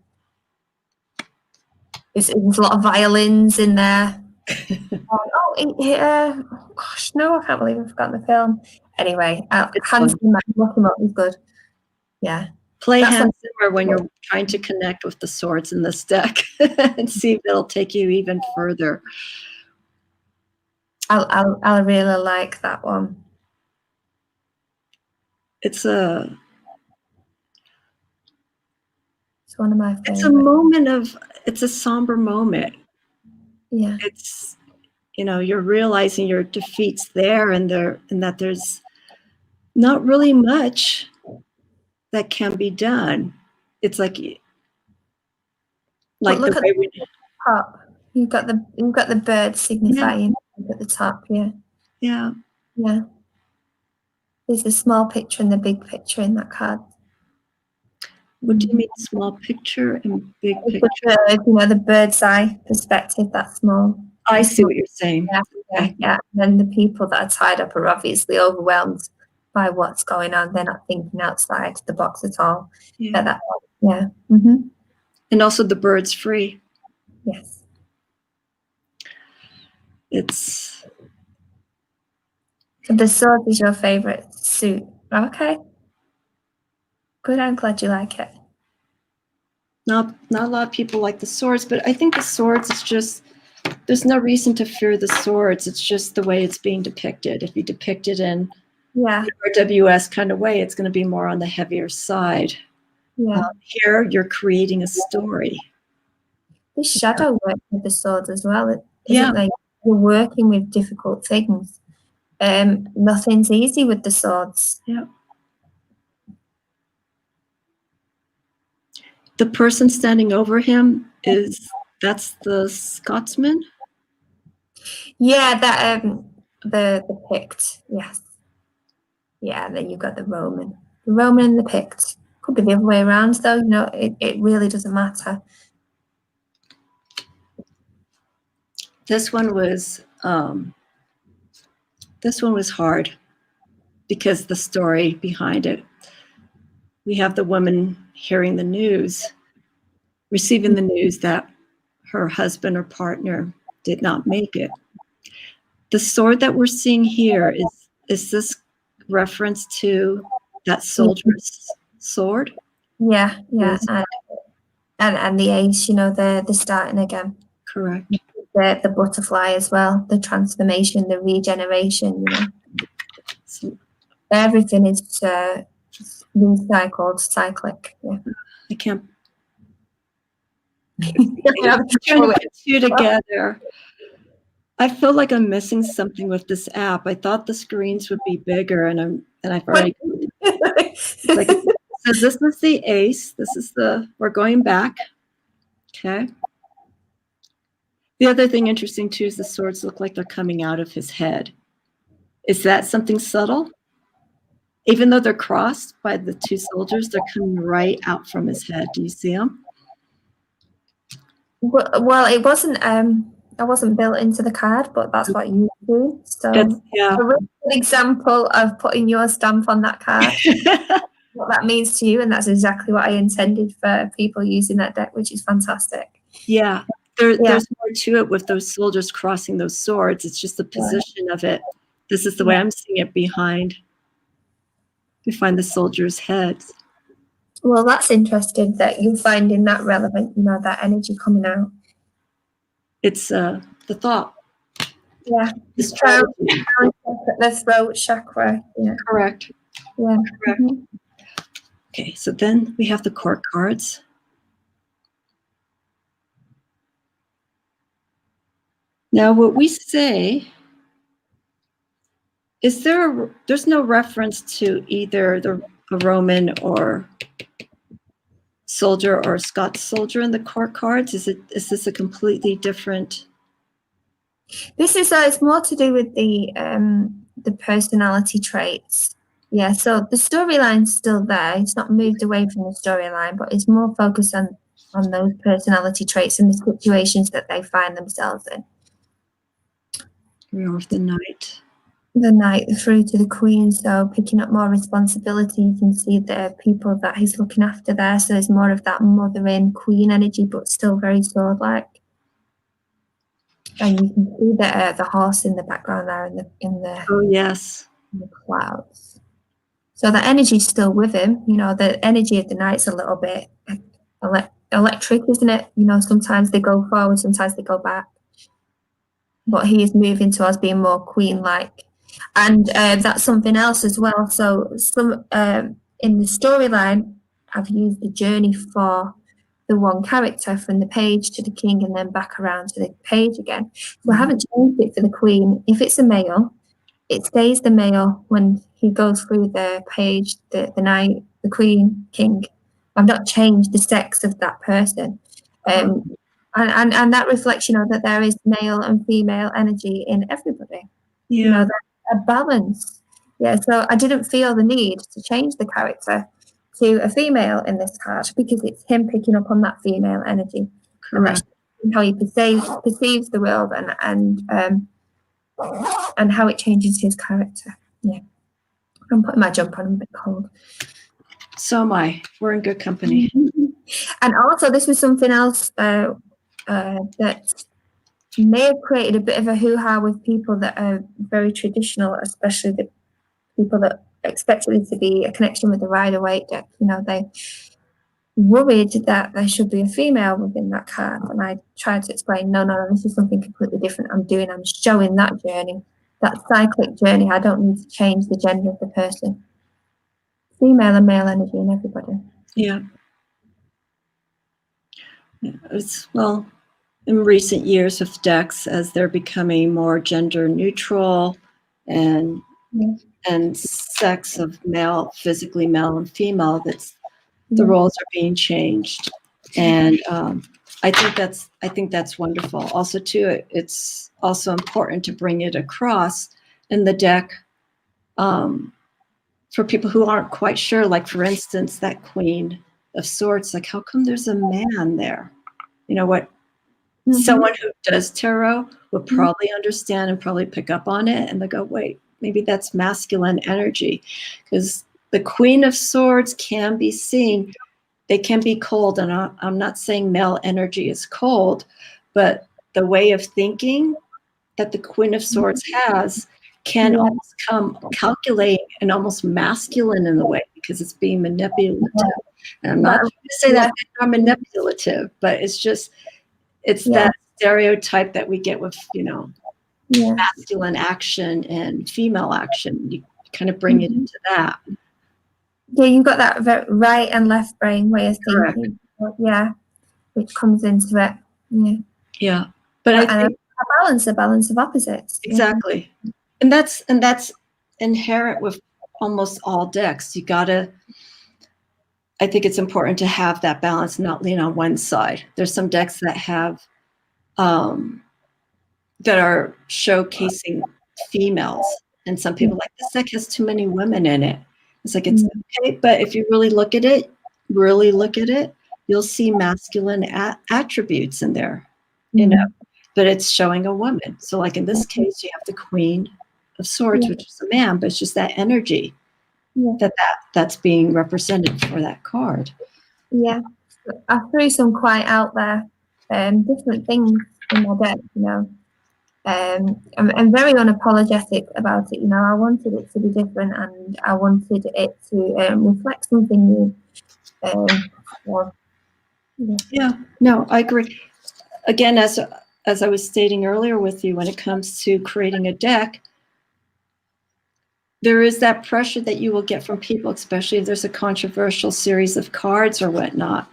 There's a lot of violins in there. Gosh, no, I can't believe I've forgotten the film. Anyway, Hans Zimmer, look him up, he's good. Yeah. Play Hans Zimmer when you're trying to connect with the swords in this deck and see if it'll take you even further. I'll really like that one. It's one of my favorites. It's a moment of, it's a somber moment. Yeah. It's, you know, you're realizing your defeat's there and that there's not really much that can be done. It's like look at the top. You've got the bird signifying at the top. Yeah. There's a small picture and the big picture in that card. What do you mean, small picture and big picture? The bird's eye perspective, that's small. I see what you're saying. Yeah. And then the people that are tied up are obviously overwhelmed by what's going on. They're not thinking outside the box at all. Yeah. Yeah. Mm-hmm. And also the bird's free. Yes. It's... So the sword is your favorite suit. Okay. Good. I'm glad you like it. Not a lot of people like the swords, but I think the swords is just, there's no reason to fear the swords. It's just the way it's being depicted. If you depict it in Yeah. RWS kind of way, it's going to be more on the heavier side. Yeah. Here, you're creating a story. The shadow work with the swords as well. Yeah. Like you're working with difficult things. Nothing's easy with the swords. Yeah. The person standing over him that's the Scotsman? Yeah, that the Pict, yes. Yeah, then you've got the Roman. The Roman and the Pict. Could be the other way around though, you know, it really doesn't matter. This one was hard because the story behind it. We have the woman hearing the news, receiving the news that her husband or partner did not make it. The sword that we're seeing here, is this reference to that soldier's sword? Yeah, yeah. Yes. And the ace, you know, the starting again. Correct. The butterfly as well, the transformation, the regeneration, you know. So, everything is recycled, cyclic. Yeah. I can't. I'm trying to put two together. I feel like I'm missing something with this app. I thought the screens would be bigger, and I've already. So this is the ace. This is we're going back. Okay. The other thing interesting too is the swords look like they're coming out of his head. Is that something subtle? Even though they're crossed by the two soldiers, they're coming right out from his head. Do you see them? Well, it wasn't. I wasn't built into the card, but that's what you do. So, yeah. a really good example of putting your stamp on that card. What that means to you, and that's exactly what I intended for people using that deck, which is fantastic. Yeah. There's more to it with those soldiers crossing those swords. It's just the position of it. This is the way I'm seeing it behind. We find the soldiers' heads. Well, that's interesting that you're finding that relevant, you know, that energy coming out. It's the thought. Yeah. The throat chakra. Yeah. Correct. Yeah. Correct. Mm-hmm. Okay, so then we have the court cards. Now, what we say is there's no reference to either the Roman or soldier or Scots soldier in the court cards. Is this a completely different? This is it's more to do with the personality traits. Yeah, so the storyline's still there. It's not moved away from the storyline, but it's more focused on those personality traits and the situations that they find themselves in. Of the Knight. The Knight through to the Queen, so picking up more responsibility. You can see the people that he's looking after there, so there's more of that mothering Queen energy, but still very sword-like. And you can see the horse in the background there in the oh yes, in the clouds. So the energy's still with him. You know, the energy of the Knight's a little bit electric, isn't it? You know, sometimes they go forward, sometimes they go back. But he is moving towards being more Queen-like. And that's something else as well. So some in the storyline, I've used the journey for the one character from the page to the king and then back around to the page again. So I haven't changed it for the Queen. If it's a male, it stays the male when he goes through the page, the knight, the Queen, king. I've not changed the sex of that person. And that reflects, you know, that there is male and female energy in everybody. Yeah. You know, a balance. Yeah, so I didn't feel the need to change the character to a female in this card because it's him picking up on that female energy. Correct. And how he perceives the world and how it changes his character. Yeah. I'm putting my jumper on, I'm a bit cold. So am I. We're in good company. And also, this was something else that may have created a bit of a hoo-ha with people that are very traditional, especially the people that expected it to be a connection with the Rider-Waite deck. You know, they worried that there should be a female within that card, and I tried to explain, no, this is something completely different. I'm showing that journey, that cyclic journey. I don't need to change the gender of the person. Female and male energy in everybody. Yeah. Well, in recent years with decks, as they're becoming more gender neutral and sex of male, physically male and female, the roles are being changed. And I think that's wonderful. Also, too, it's also important to bring it across in the deck for people who aren't quite sure. Like, for instance, that Queen of Swords, like, how come there's a man there? You know what? Someone who does tarot would probably understand and probably pick up on it, and they go, wait, maybe that's masculine energy, because the Queen of Swords can be seen. They can be cold, and I'm not saying male energy is cold, but the way of thinking that the Queen of Swords has can almost come calculating and almost masculine in a way, because it's being manipulative. And I'm not trying to say that they're manipulative, but it's just, it's that stereotype that we get with, you know, masculine action and female action. You kind of bring it into that. Yeah, you've got that right and left brain way of thinking. Correct. Yeah, which comes into it. Yeah. Yeah. But I think a balance of opposites. Exactly. And that's inherent with almost all decks. I think it's important to have that balance, not lean on one side. There's some decks that have that are showcasing females, and some people like, this deck has too many women in it. It's like, it's okay, but if you really look at it, you'll see masculine attributes in there, you know, but it's showing a woman. So like in this case, you have the Queen of Swords, which is a man, but it's just that energy that's being represented for that card. Yeah, I threw some quite out there, different things in my deck, you know. I'm very unapologetic about it, you know. I wanted it to be different, and I wanted it to reflect something new. No, I agree. Again, as I was stating earlier with you, when it comes to creating a deck, there is that pressure that you will get from people, especially if there's a controversial series of cards or whatnot.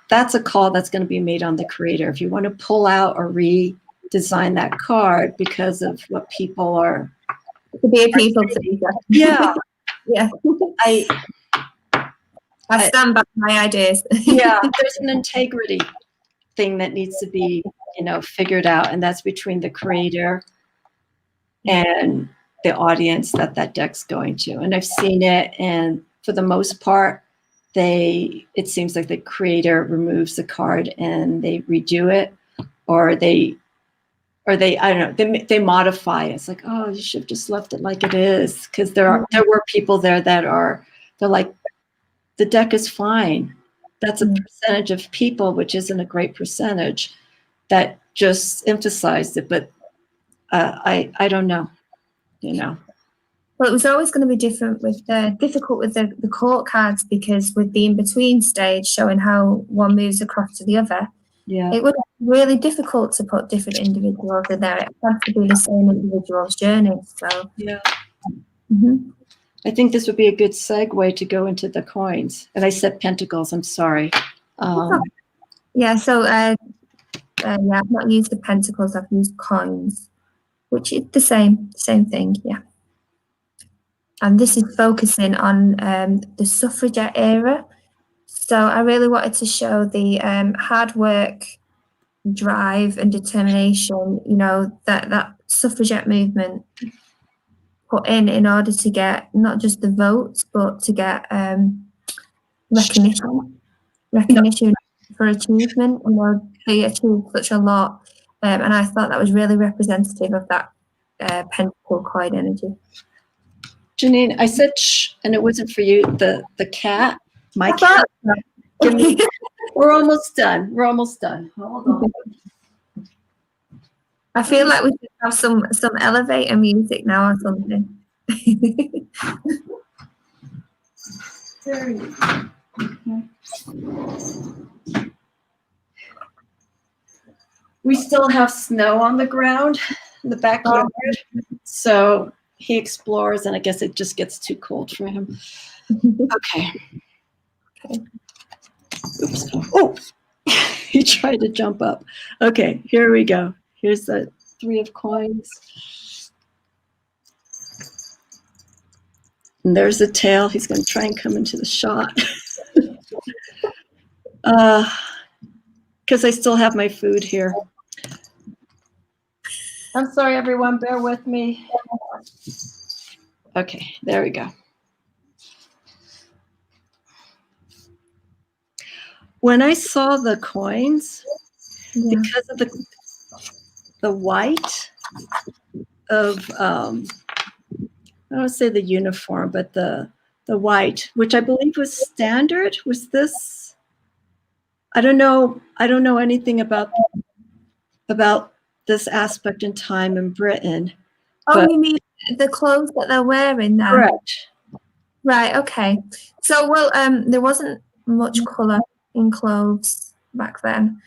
That's a call that's going to be made on the creator. If you want to pull out or redesign that card because of what people are, to be a people yeah. I stand by my ideas. There's an integrity thing that needs to be, you know, figured out, and that's between the creator and the audience that deck's going to. And I've seen it, and for the most part, it seems like the creator removes the card and they redo it, or they I don't know, they modify it. It's like, oh, you should have just left it like it is, because there were people there they're like, the deck is fine. That's a percentage of people, which isn't a great percentage, that just emphasized it. But I don't know, you know. Well, it was always going to be difficult with the court cards, because with the in-between stage showing how one moves across to the other, it would be really difficult to put different individuals in there. It has to be the same individual's journey. So I think this would be a good segue to go into the coins. And I said pentacles, I'm sorry. So I've not used the pentacles, I've used coins, which is the same thing, And this is focusing on the suffragette era. So I really wanted to show the hard work, drive and determination, you know, that suffragette movement put in order to get not just the votes, but to get recognition for achievement. You know, they achieved such a lot, and I thought that was really representative of that pentacle coin energy. Janine, I said shh, and it wasn't for you. The cat, my I cat. thought Give me, we're almost done. We're almost done. Hold on. I feel like we should have some elevator music now or something. There you go. Okay. We still have snow on the ground in the backyard, so he explores, and I guess it just gets too cold for him. Okay. Oops. Oh, he tried to jump up. Okay, here we go. Here's the 3 of coins. And there's the tail. He's going to try and come into the shot. Because I still have my food here. I'm sorry, everyone. Bear with me. Okay, there we go. When I saw the coins, because of the white of, I don't want to say the uniform, but the white, which I believe was standard, was this? I don't know anything about this aspect in time in Britain. Oh, you mean the clothes that they're wearing now? Correct. Right, okay. So, well, there wasn't much colour in clothes back then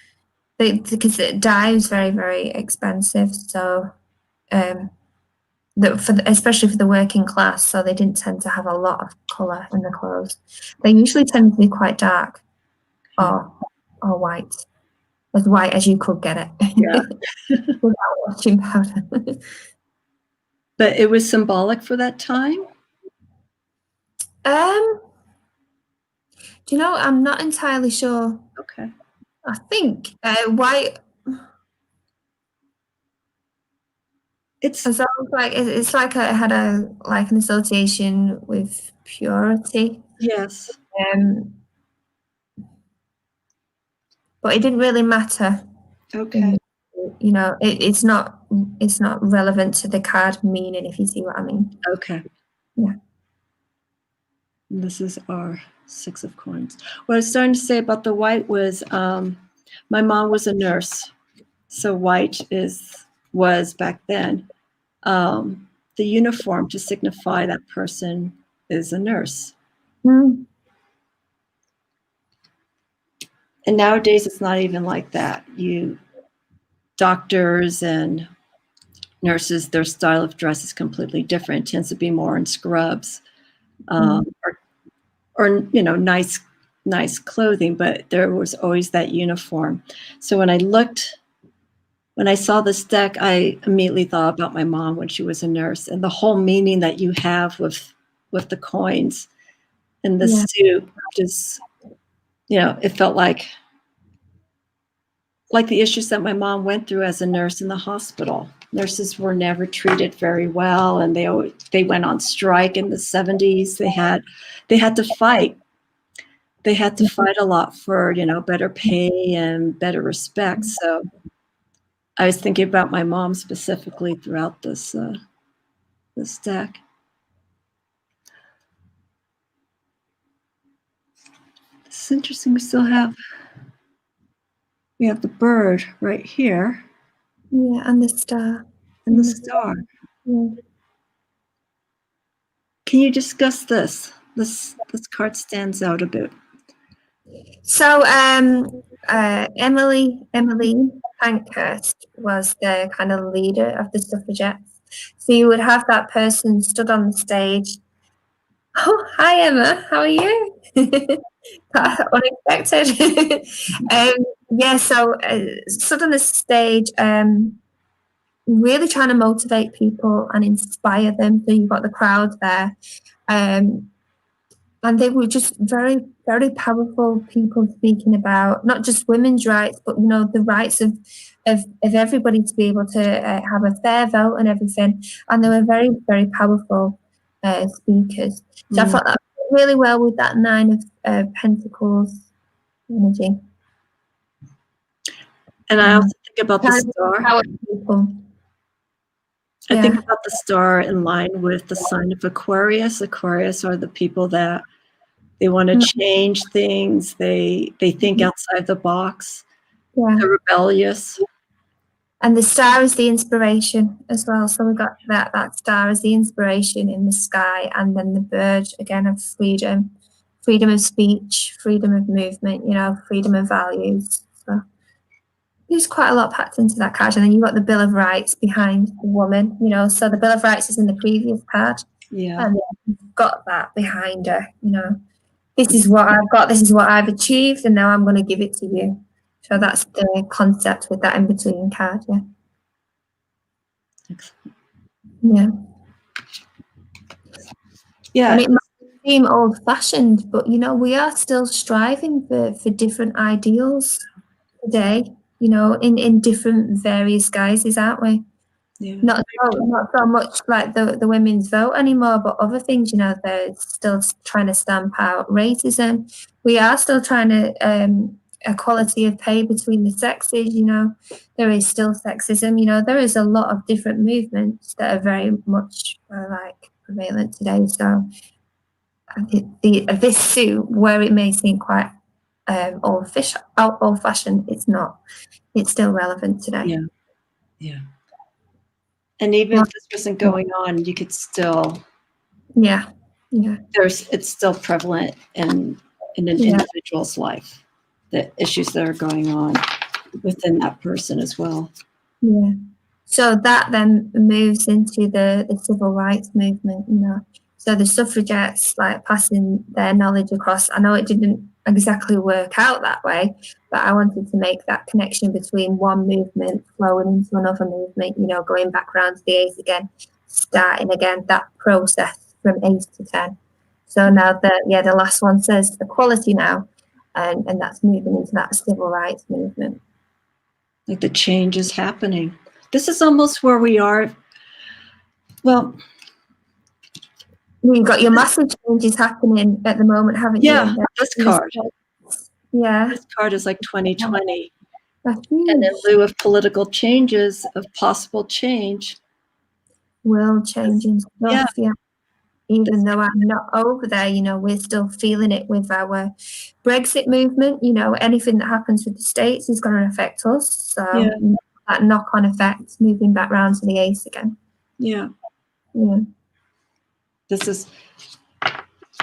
because dye was very, very expensive. So, especially for the working class, so they didn't tend to have a lot of colour in the clothes. They usually tend to be quite dark or white, as white as you could get it. Yeah. Without washing powder. But it was symbolic for that time? Do you know, I'm not entirely sure. Okay. I think white. It's like it's like it had an association with purity. Yes. But it didn't really matter. Okay. You know, it's not relevant to the card meaning, if you see what I mean. Okay. Yeah. And this is our 6 of coins. What I was starting to say about the white was my mom was a nurse. So white was back then the uniform to signify that person is a nurse. Mm. And nowadays it's not even like that. Doctors and nurses, their style of dress is completely different. It tends to be more in scrubs or nice clothing, but there was always that uniform. So when I saw this deck, I immediately thought about my mom when she was a nurse and the whole meaning that you have with the coins and the suit. Just, it felt like the issues that my mom went through as a nurse in the hospital. Nurses were never treated very well, and they went on strike in the 70s. They had to fight. They had to fight a lot for, better pay and better respect. So I was thinking about my mom specifically throughout this deck. It's interesting. We have the bird right here. Yeah, and the star. And the star. Yeah. Can you discuss this? This card stands out a bit. So, Emmeline Pankhurst was the kind of leader of the suffragettes. So you would have that person stood on the stage. Oh, hi Emma, how are you? Unexpected. So stood on the stage, really trying to motivate people and inspire them. So you've got the crowd there. And they were just very, very powerful people speaking about not just women's rights, but the rights of everybody to be able to have a fair vote and everything. And they were very, very powerful speakers. So I thought that fit really well with that 9 of Pentacles energy. And I also think about the star. People. I think Yeah. about the star in line with the sign of Aquarius. Aquarius are the people that they want to change things. They think outside the box. Yeah. They're rebellious. And the star is the inspiration as well. So we got that star as the inspiration in the sky, and then the bird again of freedom, freedom of speech, freedom of movement, freedom of values. So there's quite a lot packed into that card. And then you've got the Bill of Rights behind the woman, so the Bill of Rights is in the previous card. Yeah. And you've got that behind her, this is what I've got, this is what I've achieved, and now I'm going to give it to you. So that's the concept with that in between card, yeah. Excellent. Yeah. Yeah. And it might seem old fashioned, but we are still striving for different ideals today, in different various guises, aren't we? Yeah. Not so much like the women's vote anymore, but other things, they're still trying to stamp out racism. We are still trying to equality of pay between the sexes, there is still sexism, there is a lot of different movements that are very much prevalent today. So I think this suit, where it may seem quite old fashioned, it's not. It's still relevant today. Yeah. Yeah. And even if this wasn't going on, you could still. Yeah. Yeah. It's still prevalent in an individual's life, the issues that are going on within that person as well. Yeah. So that then moves into the civil rights movement, So the suffragettes passing their knowledge across. I know it didn't exactly work out that way, but I wanted to make that connection between one movement flowing into another movement, going back around to the ace again, starting again, that process from ace to 10. So now the last one says equality now, and that's moving into that civil rights movement. Like the change is happening. This is almost where we are. Well, you've got your massive changes happening at the moment, haven't you? Yeah, this card. Yeah. This card is like 2020. That's and in lieu of political changes, of possible change. World changing stuff, yeah. Even though I'm not over there, we're still feeling it with our Brexit movement. Anything that happens with the States is going to affect us. So that knock-on effect, moving back round to the ace again. Yeah. Yeah. This is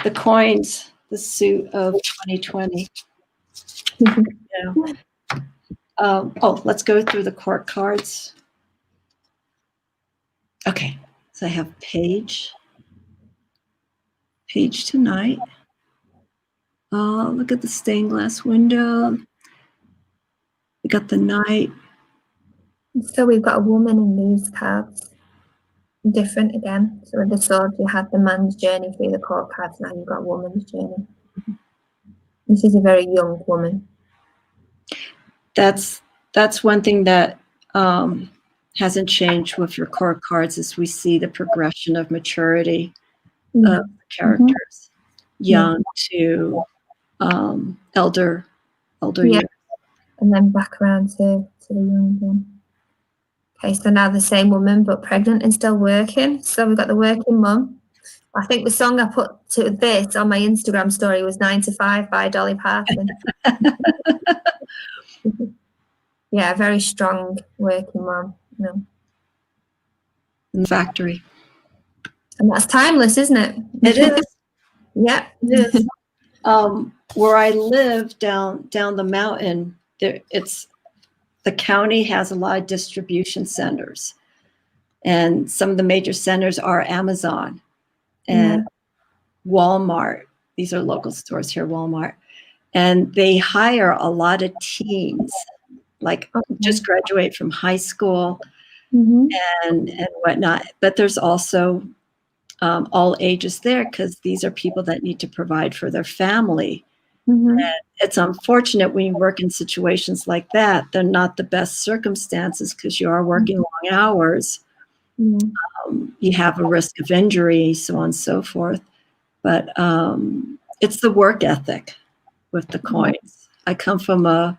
the coins, the suit of 2020. Let's go through the court cards. Okay, so I have page tonight. Oh, look at the stained glass window. We got the knight. So we've got a woman in these cards. Different again. So with the sword, you had the man's journey through the court cards. Now you've got a woman's journey. This is a very young woman. That's one thing that hasn't changed with your court cards, is we see the progression of maturity of the characters, young to elder years. And then back around to the young one. Okay, so now the same woman, but pregnant and still working. So we've got the working mum. I think the song I put to this on my Instagram story was 9 to 5 by Dolly Parton. Yeah, very strong working mum. In the factory. And that's timeless, isn't it? It is. Yeah. It is. Where I live down the mountain, the county has a lot of distribution centers, and some of the major centers are Amazon and Walmart. These are local stores here, Walmart, and they hire a lot of teens, just graduate from high school and whatnot. But there's also all ages there, because these are people that need to provide for their family. And it's unfortunate when you work in situations like that. They're not the best circumstances, because you are working long hours. You have a risk of injury, so on and so forth. But it's the work ethic with the coins. I come from a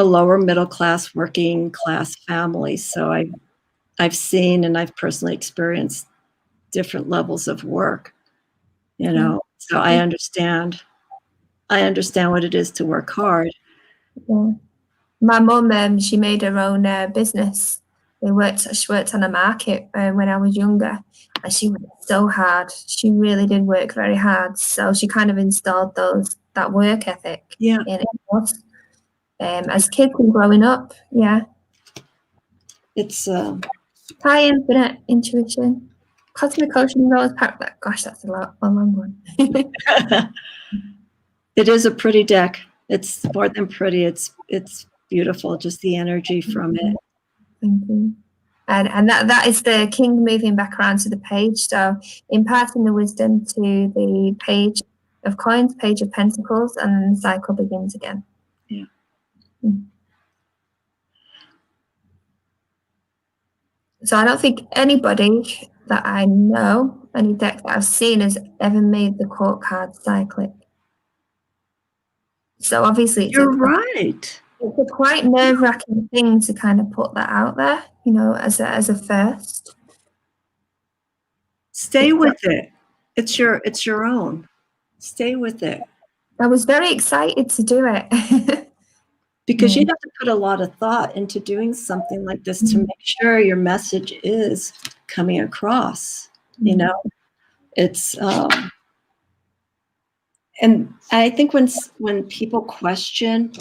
lower middle class, working class family, so I I've seen and I've personally experienced different levels of work, you know. So I understand what it is to work hard. Yeah. My mum, she made her own business. She worked on a market when I was younger, and she worked so hard. She really did work very hard. So she kind of installed that work ethic in us. As kids and growing up, yeah. It's High infinite intuition, cosmic ocean rose park. Gosh, that's a long one. it is a pretty deck. It's more than pretty. It's beautiful. Just the energy from it. Thank you. And that is the king moving back around to the page. So imparting the wisdom to the page of coins, page of pentacles, and then the cycle begins again. Yeah. So I don't think anybody that I know, any deck that I've seen, has ever made the court card cyclic. So obviously You're right. It's a quite nerve-wracking thing to kind of put that out there, you know, as a first. Stay with it. It's your own. Stay with it. I was very excited to do it. Because you have to put a lot of thought into doing something like this to make sure your message is coming across. You know, it's and I think when people question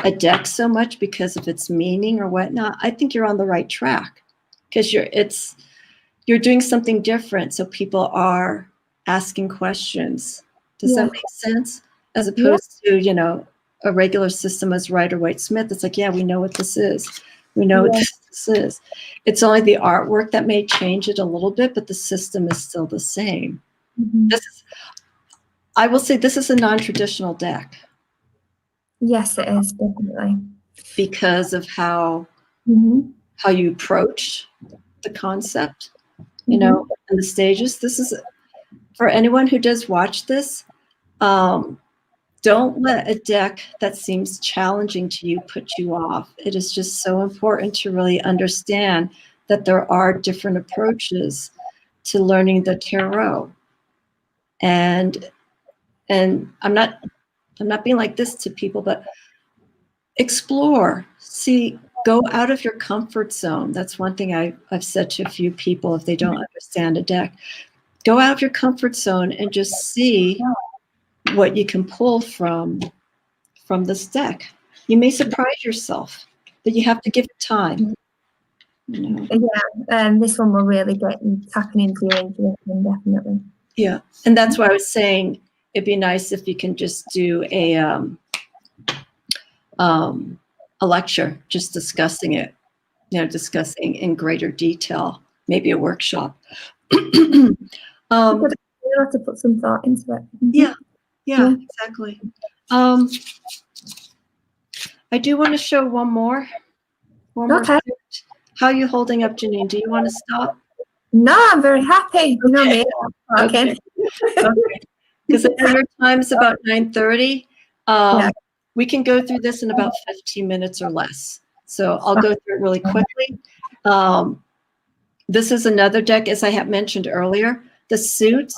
a deck so much because of its meaning or whatnot, I think you're on the right track, because you're doing something different. So people are asking questions. Does that make sense? As opposed to, you know, a regular system as Rider-Waite-Smith. It's like, yeah, we know what this is. We know what this is. It's only the artwork that may change it a little bit, but the system is still the same. I will say this is a non-traditional deck. Yes, it is, definitely. Because of how you approach the concept, you know, and the stages. This is, for anyone who does watch this, don't let a deck that seems challenging to you put you off. It is just so important to really understand that there are different approaches to learning the tarot. And I'm not being like this to people, but explore, see, go out of your comfort zone. That's one thing I've said to a few people if they don't understand a deck. Go out of your comfort zone and just see what you can pull from this deck. You may surprise yourself, but you have to give it time. You know? Yeah, this one will really get you tapping into your intuition, definitely. Yeah, and that's why I was saying it'd be nice if you can just do a lecture, just discussing it, you know, discussing in greater detail, maybe a workshop. You have to put some thought into it. Yeah, exactly. I do want to show one more. Okay. How are you holding up, Janine? Do you want to stop? No, I'm very happy. You know me. Okay. Because I know your time's about 9:30. We can go through this in about 15 minutes or less. So I'll go through it really quickly. This is another deck, as I have mentioned earlier. The suits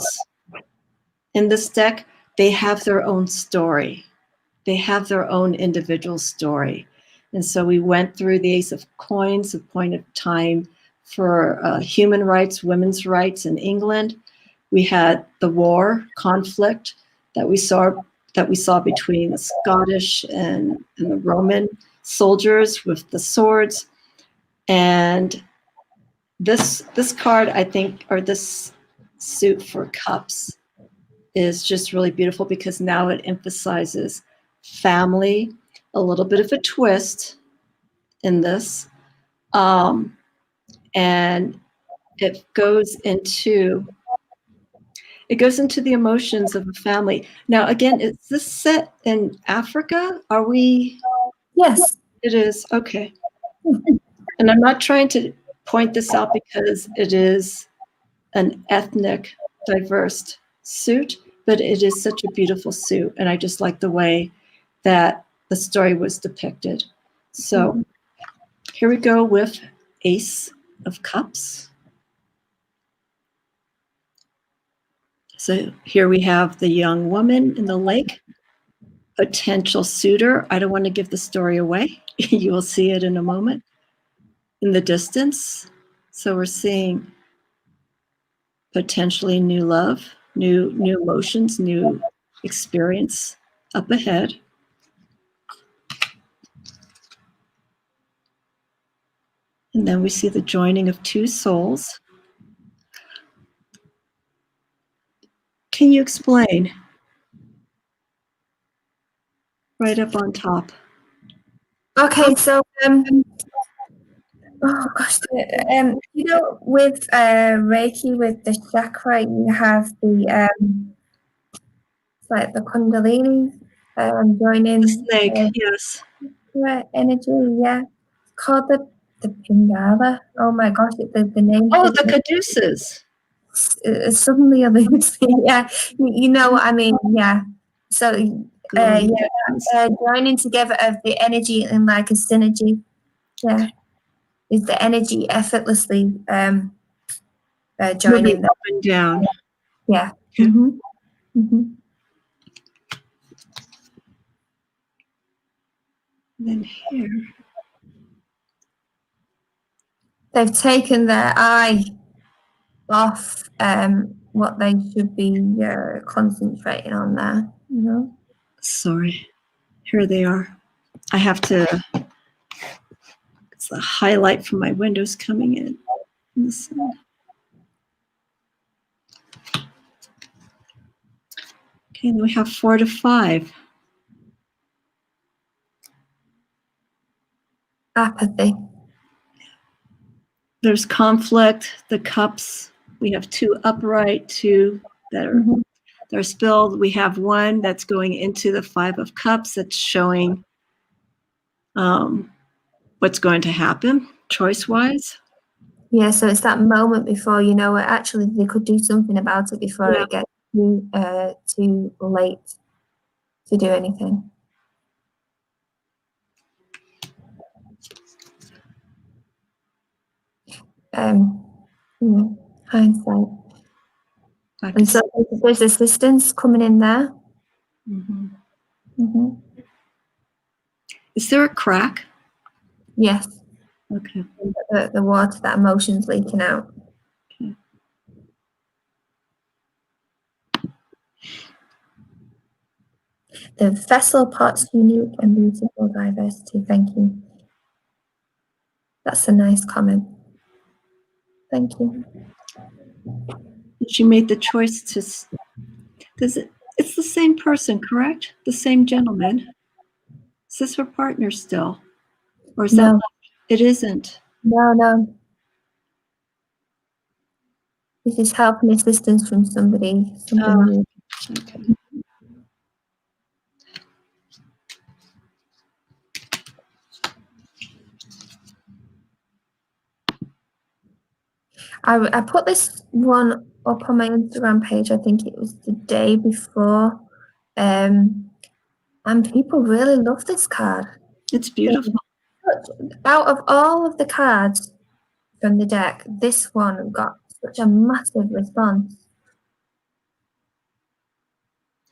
in this deck, they have their own story. They have their own individual story. And so we went through the Ace of Coins, a point of time for human rights, women's rights in England. We had the war, conflict that we saw between the Scottish and the Roman soldiers with the swords. And this card, I think, or this suit for cups, is just really beautiful because now it emphasizes family, a little bit of a twist in this. And it goes into the emotions of a family. Now, again, is this set in Africa? Are we? Yes. It is. Okay. And I'm not trying to point this out because it is an ethnic, diverse suit, but it is such a beautiful suit. And I just like the way that the story was depicted. So here we go with Ace of Cups. So here we have the young woman in the lake, potential suitor. I don't want to give the story away. You will see it in a moment in the distance. So we're seeing potentially new love, new emotions, new experience up ahead. And then we see the joining of two souls. Can you explain? Right up on top. Okay, so oh gosh, you know, with Reiki, with the chakra, you have the it's like the Kundalini joining Snake, yes. energy, yeah. It's called the Pingala. Oh my gosh, the name. Oh, the caduceus. Suddenly eludes me. Yeah, you know what I mean. Yeah. So joining together of the energy in like a synergy. Yeah, is the energy effortlessly joining up and down. Yeah. Mm-hmm. Mm-hmm. And then here. They've taken their eye off what they should be concentrating on there, you know? Sorry. Here they are. I have to, it's the highlight from my windows coming in the sun. Okay, and we have 4 to 5. Apathy. There's conflict, the cups. We have 2 upright, 2 that are they're spilled. We have 1 that's going into the 5 of Cups that's showing what's going to happen choice-wise. Yeah, so it's that moment before, you know, actually they could do something about it before it gets too late to do anything. Hindsight. And so there's assistance coming in there. Mm-hmm. Mm-hmm. Is there a crack? Yes. Okay. The water, that emotion's leaking out. Okay. The vessel pot's unique and beautiful diversity. Thank you. That's a nice comment. Thank you. She made the choice to. It's the same person, correct? The same gentleman. Is this her partner still, or is that? It isn't. No. This is help and assistance from somebody. Okay. I put this one up on my Instagram page. I think it was the day before, and people really love this card. It's beautiful. Out of all of the cards from the deck, this one got such a massive response.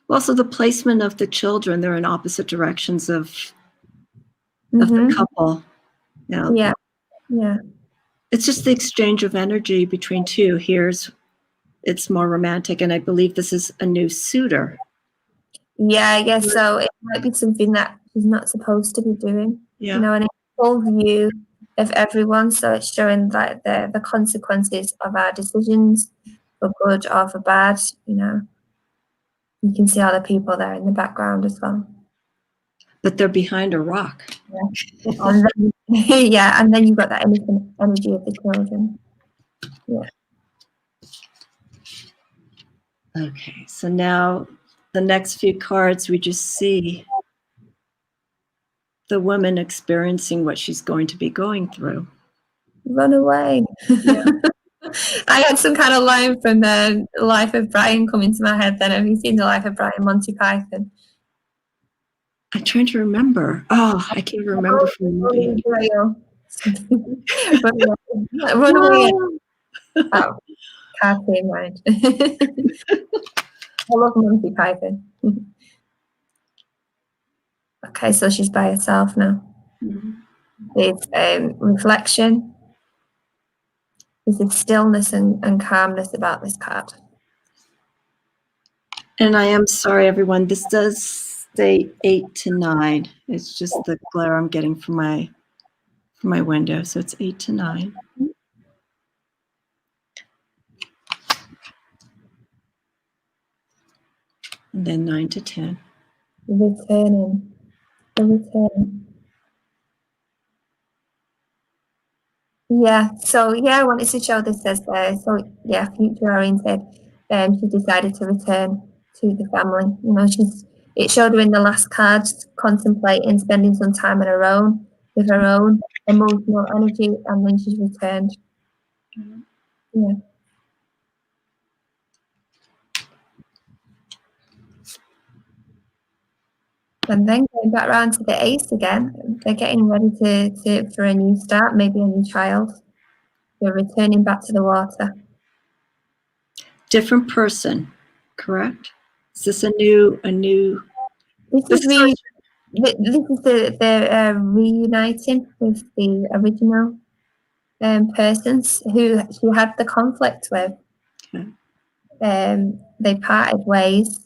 Also, the placement of the children, they're in opposite directions of the couple. Yeah. It's just the exchange of energy between 2. It's more romantic, and I believe this is a new suitor. Yeah, I guess so. It might be something that she's not supposed to be doing. Yeah. You know, and it's full view of everyone, so it's showing like the consequences of our decisions, for good or for bad. You know, you can see other people there in the background as well. But they're behind a rock. Yeah, and then, and then you've got that innocent energy of the children. Yeah. Okay, so now the next few cards, we just see the woman experiencing what she's going to be going through. Run away. Yeah. I had some kind of line from the Life of Brian come into my head then. Have you seen the Life of Brian, Monty Python? I'm trying to remember. Oh, I can't remember from the movie. Run away. Oh, can't say mine. I love Monty Python. Okay, so she's by herself now. There's reflection. There's a stillness and calmness about this card. And I am sorry, everyone. This does say 8 to 9. It's just the glare I'm getting from my window. So it's 8 to 9. And then 9 to 10. Returning. The return. Yeah, so I wanted to show this as future oriented. She decided to return to the family. You know, it showed her in the last card contemplating spending some time on her own with her own emotional energy, and then she's returned. Yeah. And then going back around to the ace again, they're getting ready for a new start, maybe a new child. They're returning back to the water. Different person, correct? Is this a new? This is the reuniting with the original persons who she had the conflict with. Okay. They parted ways,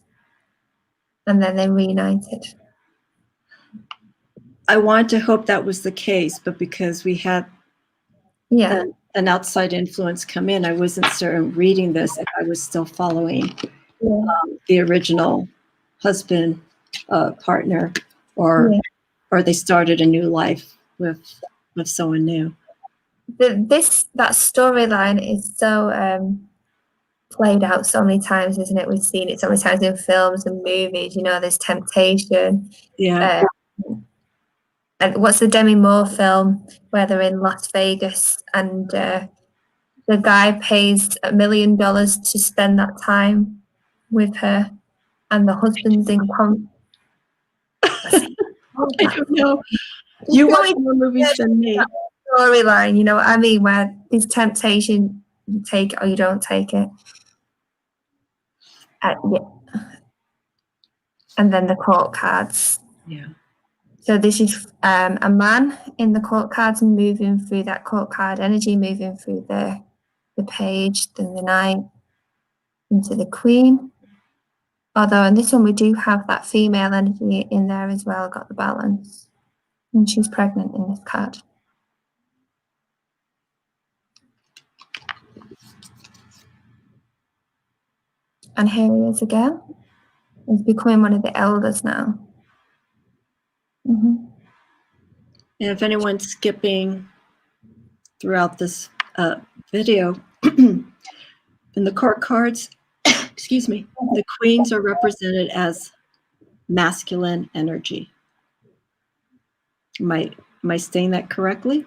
and then they reunited. I want to hope that was the case, but because we had an outside influence come in, I wasn't certain reading this if I was still following the original husband, partner, or they started a new life with someone new. That storyline is so played out so many times, isn't it? We've seen it so many times in films and movies. You know, there's temptation. Yeah. And what's the Demi Moore film where they're in Las Vegas and the guy pays $1 million to spend that time with her, and the husband's in I don't know. You watch more movies than me. Storyline, you know what I mean? Where there's temptation, you take it or you don't take it. And then the court cards. Yeah. So this is a man in the court cards moving through that court card energy, moving through the page, then the knight into the queen. Although in this one we do have that female energy in there as well, got the balance. And she's pregnant in this card. And here he is again. He's becoming one of the elders now. And if anyone's skipping throughout this video, in the court cards, excuse me, the queens are represented as masculine energy. Am I saying that correctly?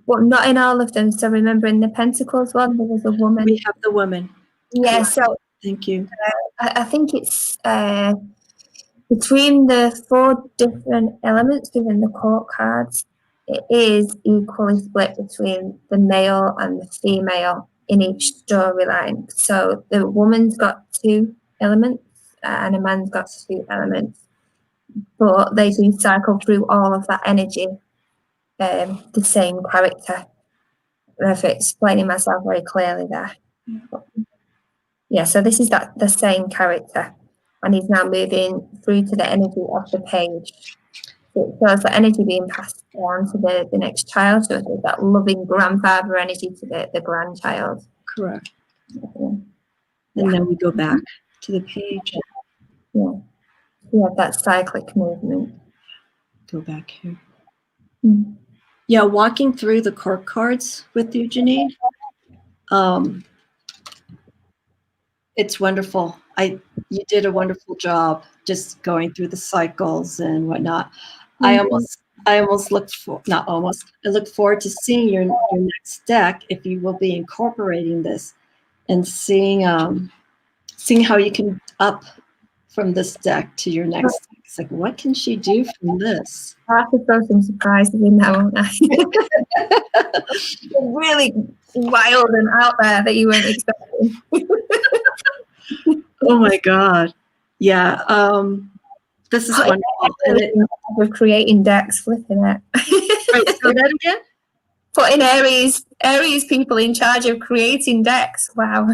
Well, not in all of them. So remember in the Pentacles one, there was a woman. We have the woman. Yeah, correct. So thank you. I think it's between the 4 different elements within the court cards, it is equally split between the male and the female in each storyline. So the woman's got 2 elements and a man's got 2 elements, but they do cycle through all of that energy, the same character. I don't know if I'm explaining myself very clearly there. Yeah, so this is the same character, and he's now moving through to the energy of the page. So it shows the energy being passed on to the next child, so it's that loving grandfather energy to the grandchild. Correct. And then we go back to the page. Yeah, we have that cyclic movement. Go back here. Yeah, walking through the court cards with you, Janine. It's wonderful. You did a wonderful job just going through the cycles and whatnot. I almost look forward to seeing your next deck, if you will be incorporating this and seeing how you can up from this deck to your next deck? It's like, what can she do from this? I have to throw some surprises in there, won't I? Really wild and out there that you weren't expecting. Oh my God. Yeah. This is wonderful. We're creating decks, flipping it. Right, say that again? Putting Aries people in charge of creating decks. Wow.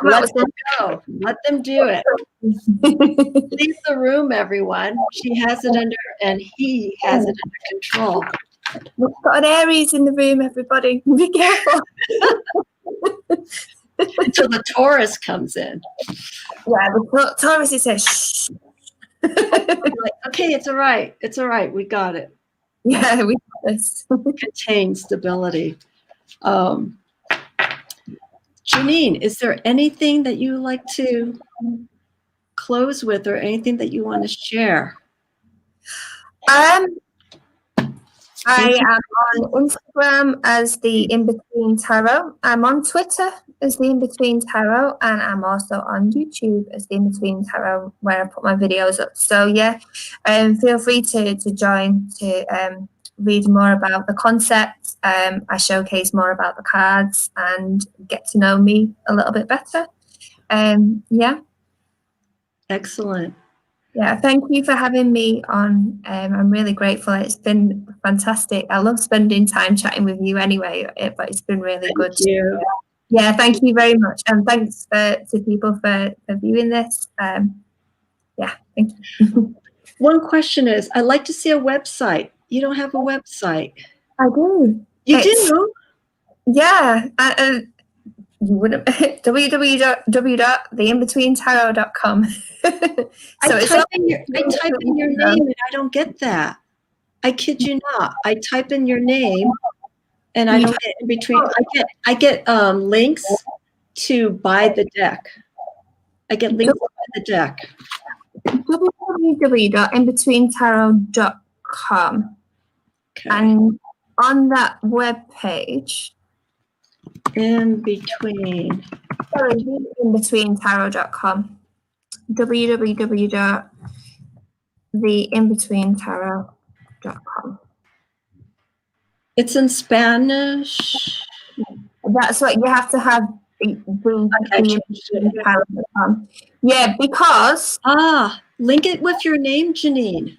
Let them go. Let them do it. Leave the room, everyone. She has it under, and he has it under control. We've got an Aries in the room, everybody. Be careful. Until the Taurus comes in. Yeah, the Taurus says, shh. Like, okay, it's all right. It's all right. We got it. Yeah, we got this. Contain stability. Janine, is there anything that you like to close with, or anything that you want to share? I am on Instagram as the In-Between Tarot. I'm on Twitter as the In-Between Tarot, and I'm also on YouTube as the In-Between Tarot, where I put my videos up. So yeah, feel free to join to read more about the concept. I showcase more about the cards and get to know me a little bit better. Yeah. Excellent. Yeah, thank you for having me on. I'm really grateful. It's been fantastic. I love spending time chatting with you anyway, but it's been really good. Thank you. Yeah, thank you very much. And thanks to people for viewing this. Yeah, thank you. One question is, I'd like to see a website. You don't have a website. I do. You do? Yeah. You wouldn't. www.theinbetweentarot.com. I type in your name and I don't get that. I kid you not. I type in your name and I don't get in between. I get links to buy the deck. I get links to buy the deck. www.inbetweentarot.com. Okay. And on that web page, inbetweentarot.com. www.theinbetweentarot.com. It's in Spanish. That's what you have to have. The yeah, because link it with your name, Janine.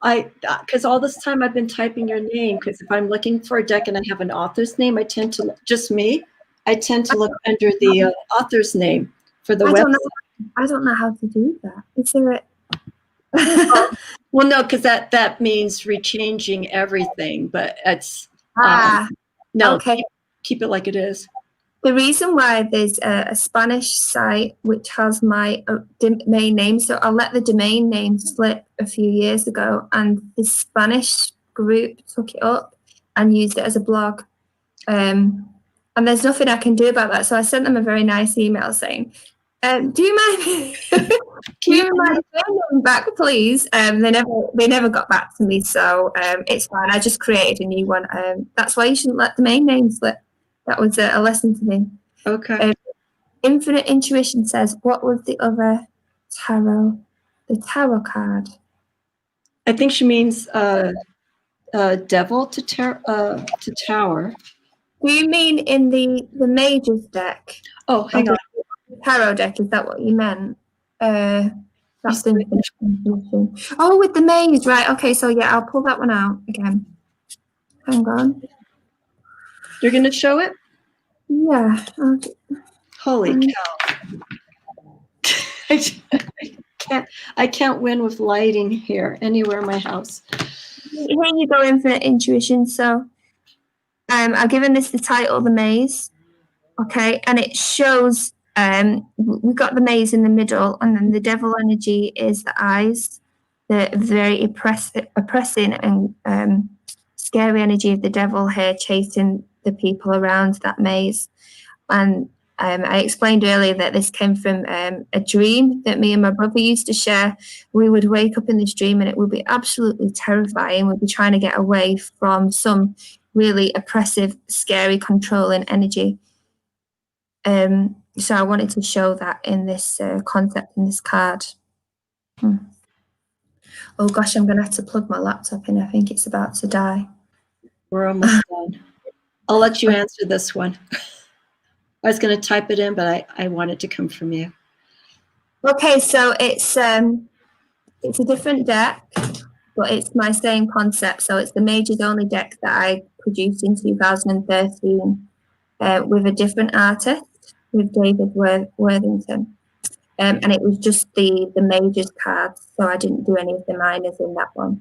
Because all this time I've been typing your name, because if I'm looking for a deck and I have an author's name, I tend to look under the author's name for the website. I don't know how to do that. Is there a well, no, because that means rechanging everything, but it's no. Okay. Keep it like it is. The reason why there's a Spanish site which has my domain name, so I let the domain name slip a few years ago, and the Spanish group took it up and used it as a blog. And there's nothing I can do about that. So I sent them a very nice email saying, do you mind my name back, please? They never got back to me, so it's fine. I just created a new one. That's why you shouldn't let the main name slip. That was a lesson to me. Okay. Infinite Intuition says, what was the other tarot? The tarot card. I think she means devil to tower. Do you mean in the Mage's deck? Oh, hang on. Tarot deck, is that what you meant? That's Infinite Intuition. Oh, with the maze, right. Okay, so yeah, I'll pull that one out again. Hang on. You're going to show it? Yeah. Holy cow. I can't win with lighting here anywhere in my house. Here you go, Infinite Intuition. So I've given this the title, The Maze. Okay, and it shows we've got the maze in the middle, and then the devil energy is the eyes, the very oppressing and scary energy of the devil here chasing the people around that maze. And I explained earlier that this came from a dream that me and my brother used to share. We would wake up in this dream and it would be absolutely terrifying. We'd be trying to get away from some really oppressive, scary, controlling energy. So I wanted to show that in this concept in this card. Oh gosh, I'm going to have to plug my laptop in. I think it's about to die. We're almost done. I'll let you answer this one. I was going to type it in, but I want it to come from you. Okay, so it's a different deck, but it's my same concept. So it's the Majors Only deck that I produced in 2013 with a different artist, with David Worthington. And it was just the Majors cards, so I didn't do any of the minors in that one.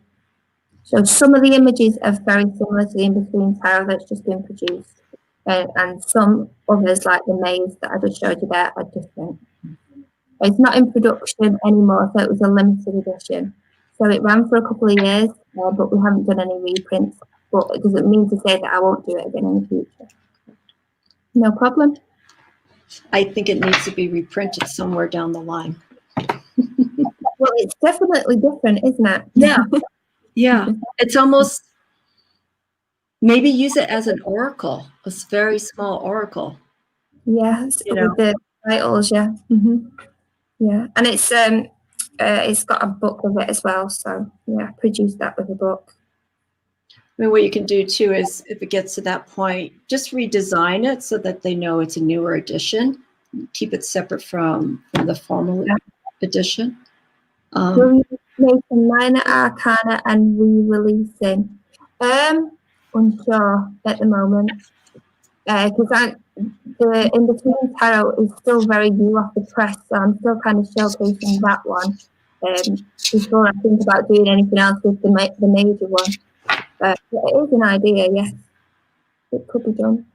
So some of the images are very similar to the In-Between Tarot that's just been produced. And some others, like the maze that I just showed you there, are different. It's not in production anymore, so it was a limited edition. So it ran for a couple of years, but we haven't done any reprints. But it doesn't mean to say that I won't do it again in the future. No problem. I think it needs to be reprinted somewhere down the line. Well, it's definitely different, isn't it? Yeah. Yeah. It's almost, maybe use it as an oracle, a very small oracle. Yes, with the titles, yeah. Yeah, and it's got a book with it as well. So yeah, produced that with a book. I mean, what you can do too is, if it gets to that point, just redesign it so that they know it's a newer edition. Keep it separate from the formal edition. We're making minor arcana and re-releasing. Unsure at the moment because the In-Between Tarot is still very new off the press, so I'm still kind of showcasing that one before I think about doing anything else with the major one. But it is an idea, yes. It could be done.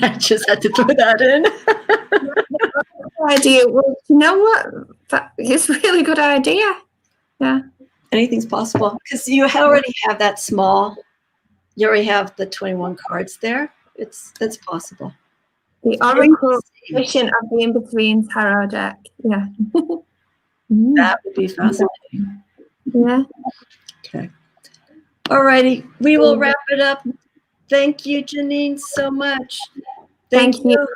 I just had to throw that in. Idea. Well, you know what? It's a really good idea. Yeah. Anything's possible because you already have that small. You already have the 21 cards there. That's possible. The Oracle version of the In-Between Tarot deck. Yeah. That would be fascinating. Yeah. Okay. All righty. We will wrap it up. Thank you, Janine, so much. Thank you.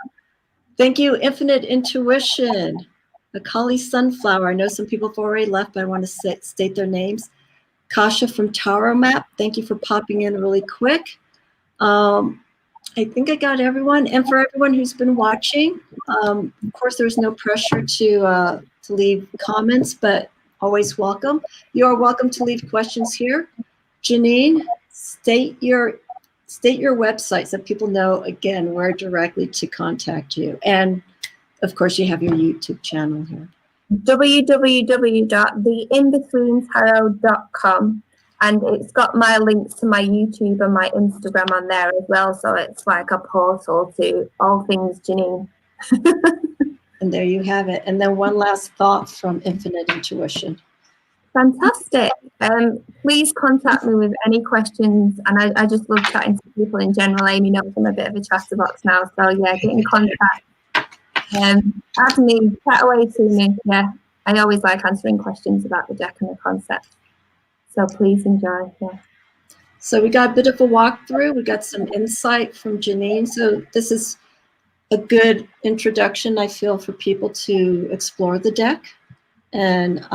Thank you, Infinite Intuition. Akali Sunflower. I know some people have already left, but I want to state their names. Kasha from Tarot Map. Thank you for popping in really quick. I think I got everyone. And for everyone who's been watching, of course, there's no pressure to leave comments, but always welcome. You are welcome to leave questions here. Janine, state your website so people know, again, where directly to contact you. And, of course, you have your YouTube channel here. www.theinbetweentarot.com, and it's got my links to my YouTube and my Instagram on there as well, so it's like a portal to all things Janine. And there you have it. And then one last thought from Infinite Intuition. Fantastic. Please contact me with any questions, and I just love chatting to people in general. Amy knows I'm a bit of a chatterbox now, so yeah, get in contact. Add me, chat away to me. Yeah, I always like answering questions about the deck and the concept. So please enjoy. Yeah. So we got a bit of a walkthrough. We got some insight from Janine. So this is a good introduction, I feel, for people to explore the deck. And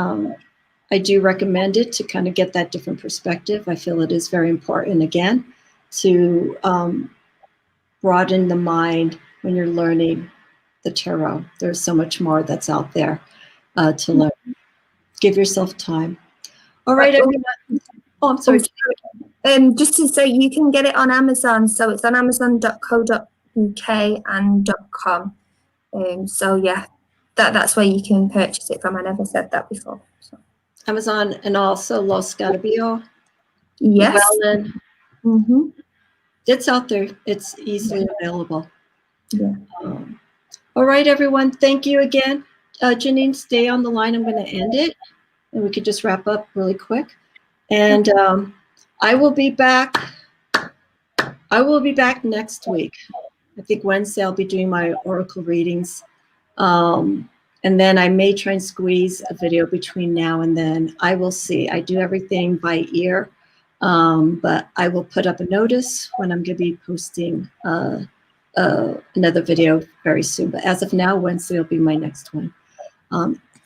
I do recommend it to kind of get that different perspective. I feel it is very important, again, to broaden the mind when you're learning the tarot. There's so much more that's out there to learn. Give yourself time. All right, everyone. Oh, I'm sorry. Just to say, you can get it on Amazon. So it's on amazon.co.uk and .com. So yeah, that's where you can purchase it from. I never said that before. So. Amazon and also Los Garabio. Yes. It's out there. It's easily available. Yeah. All right, everyone. Thank you again. Janine, stay on the line. I'm going to end it, and we could just wrap up really quick. And I will be back. I will be back next week. I think Wednesday I'll be doing my oracle readings. And then I may try and squeeze a video between now and then. I will see. I do everything by ear. But I will put up a notice when I'm going to be posting another video very soon. But as of now, Wednesday will be my next one.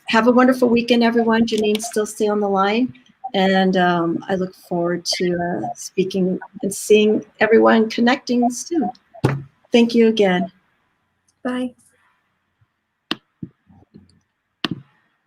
Have a wonderful weekend, everyone. Janine, still stay on the line. And I look forward to speaking and seeing everyone connecting soon. Thank you again. Bye.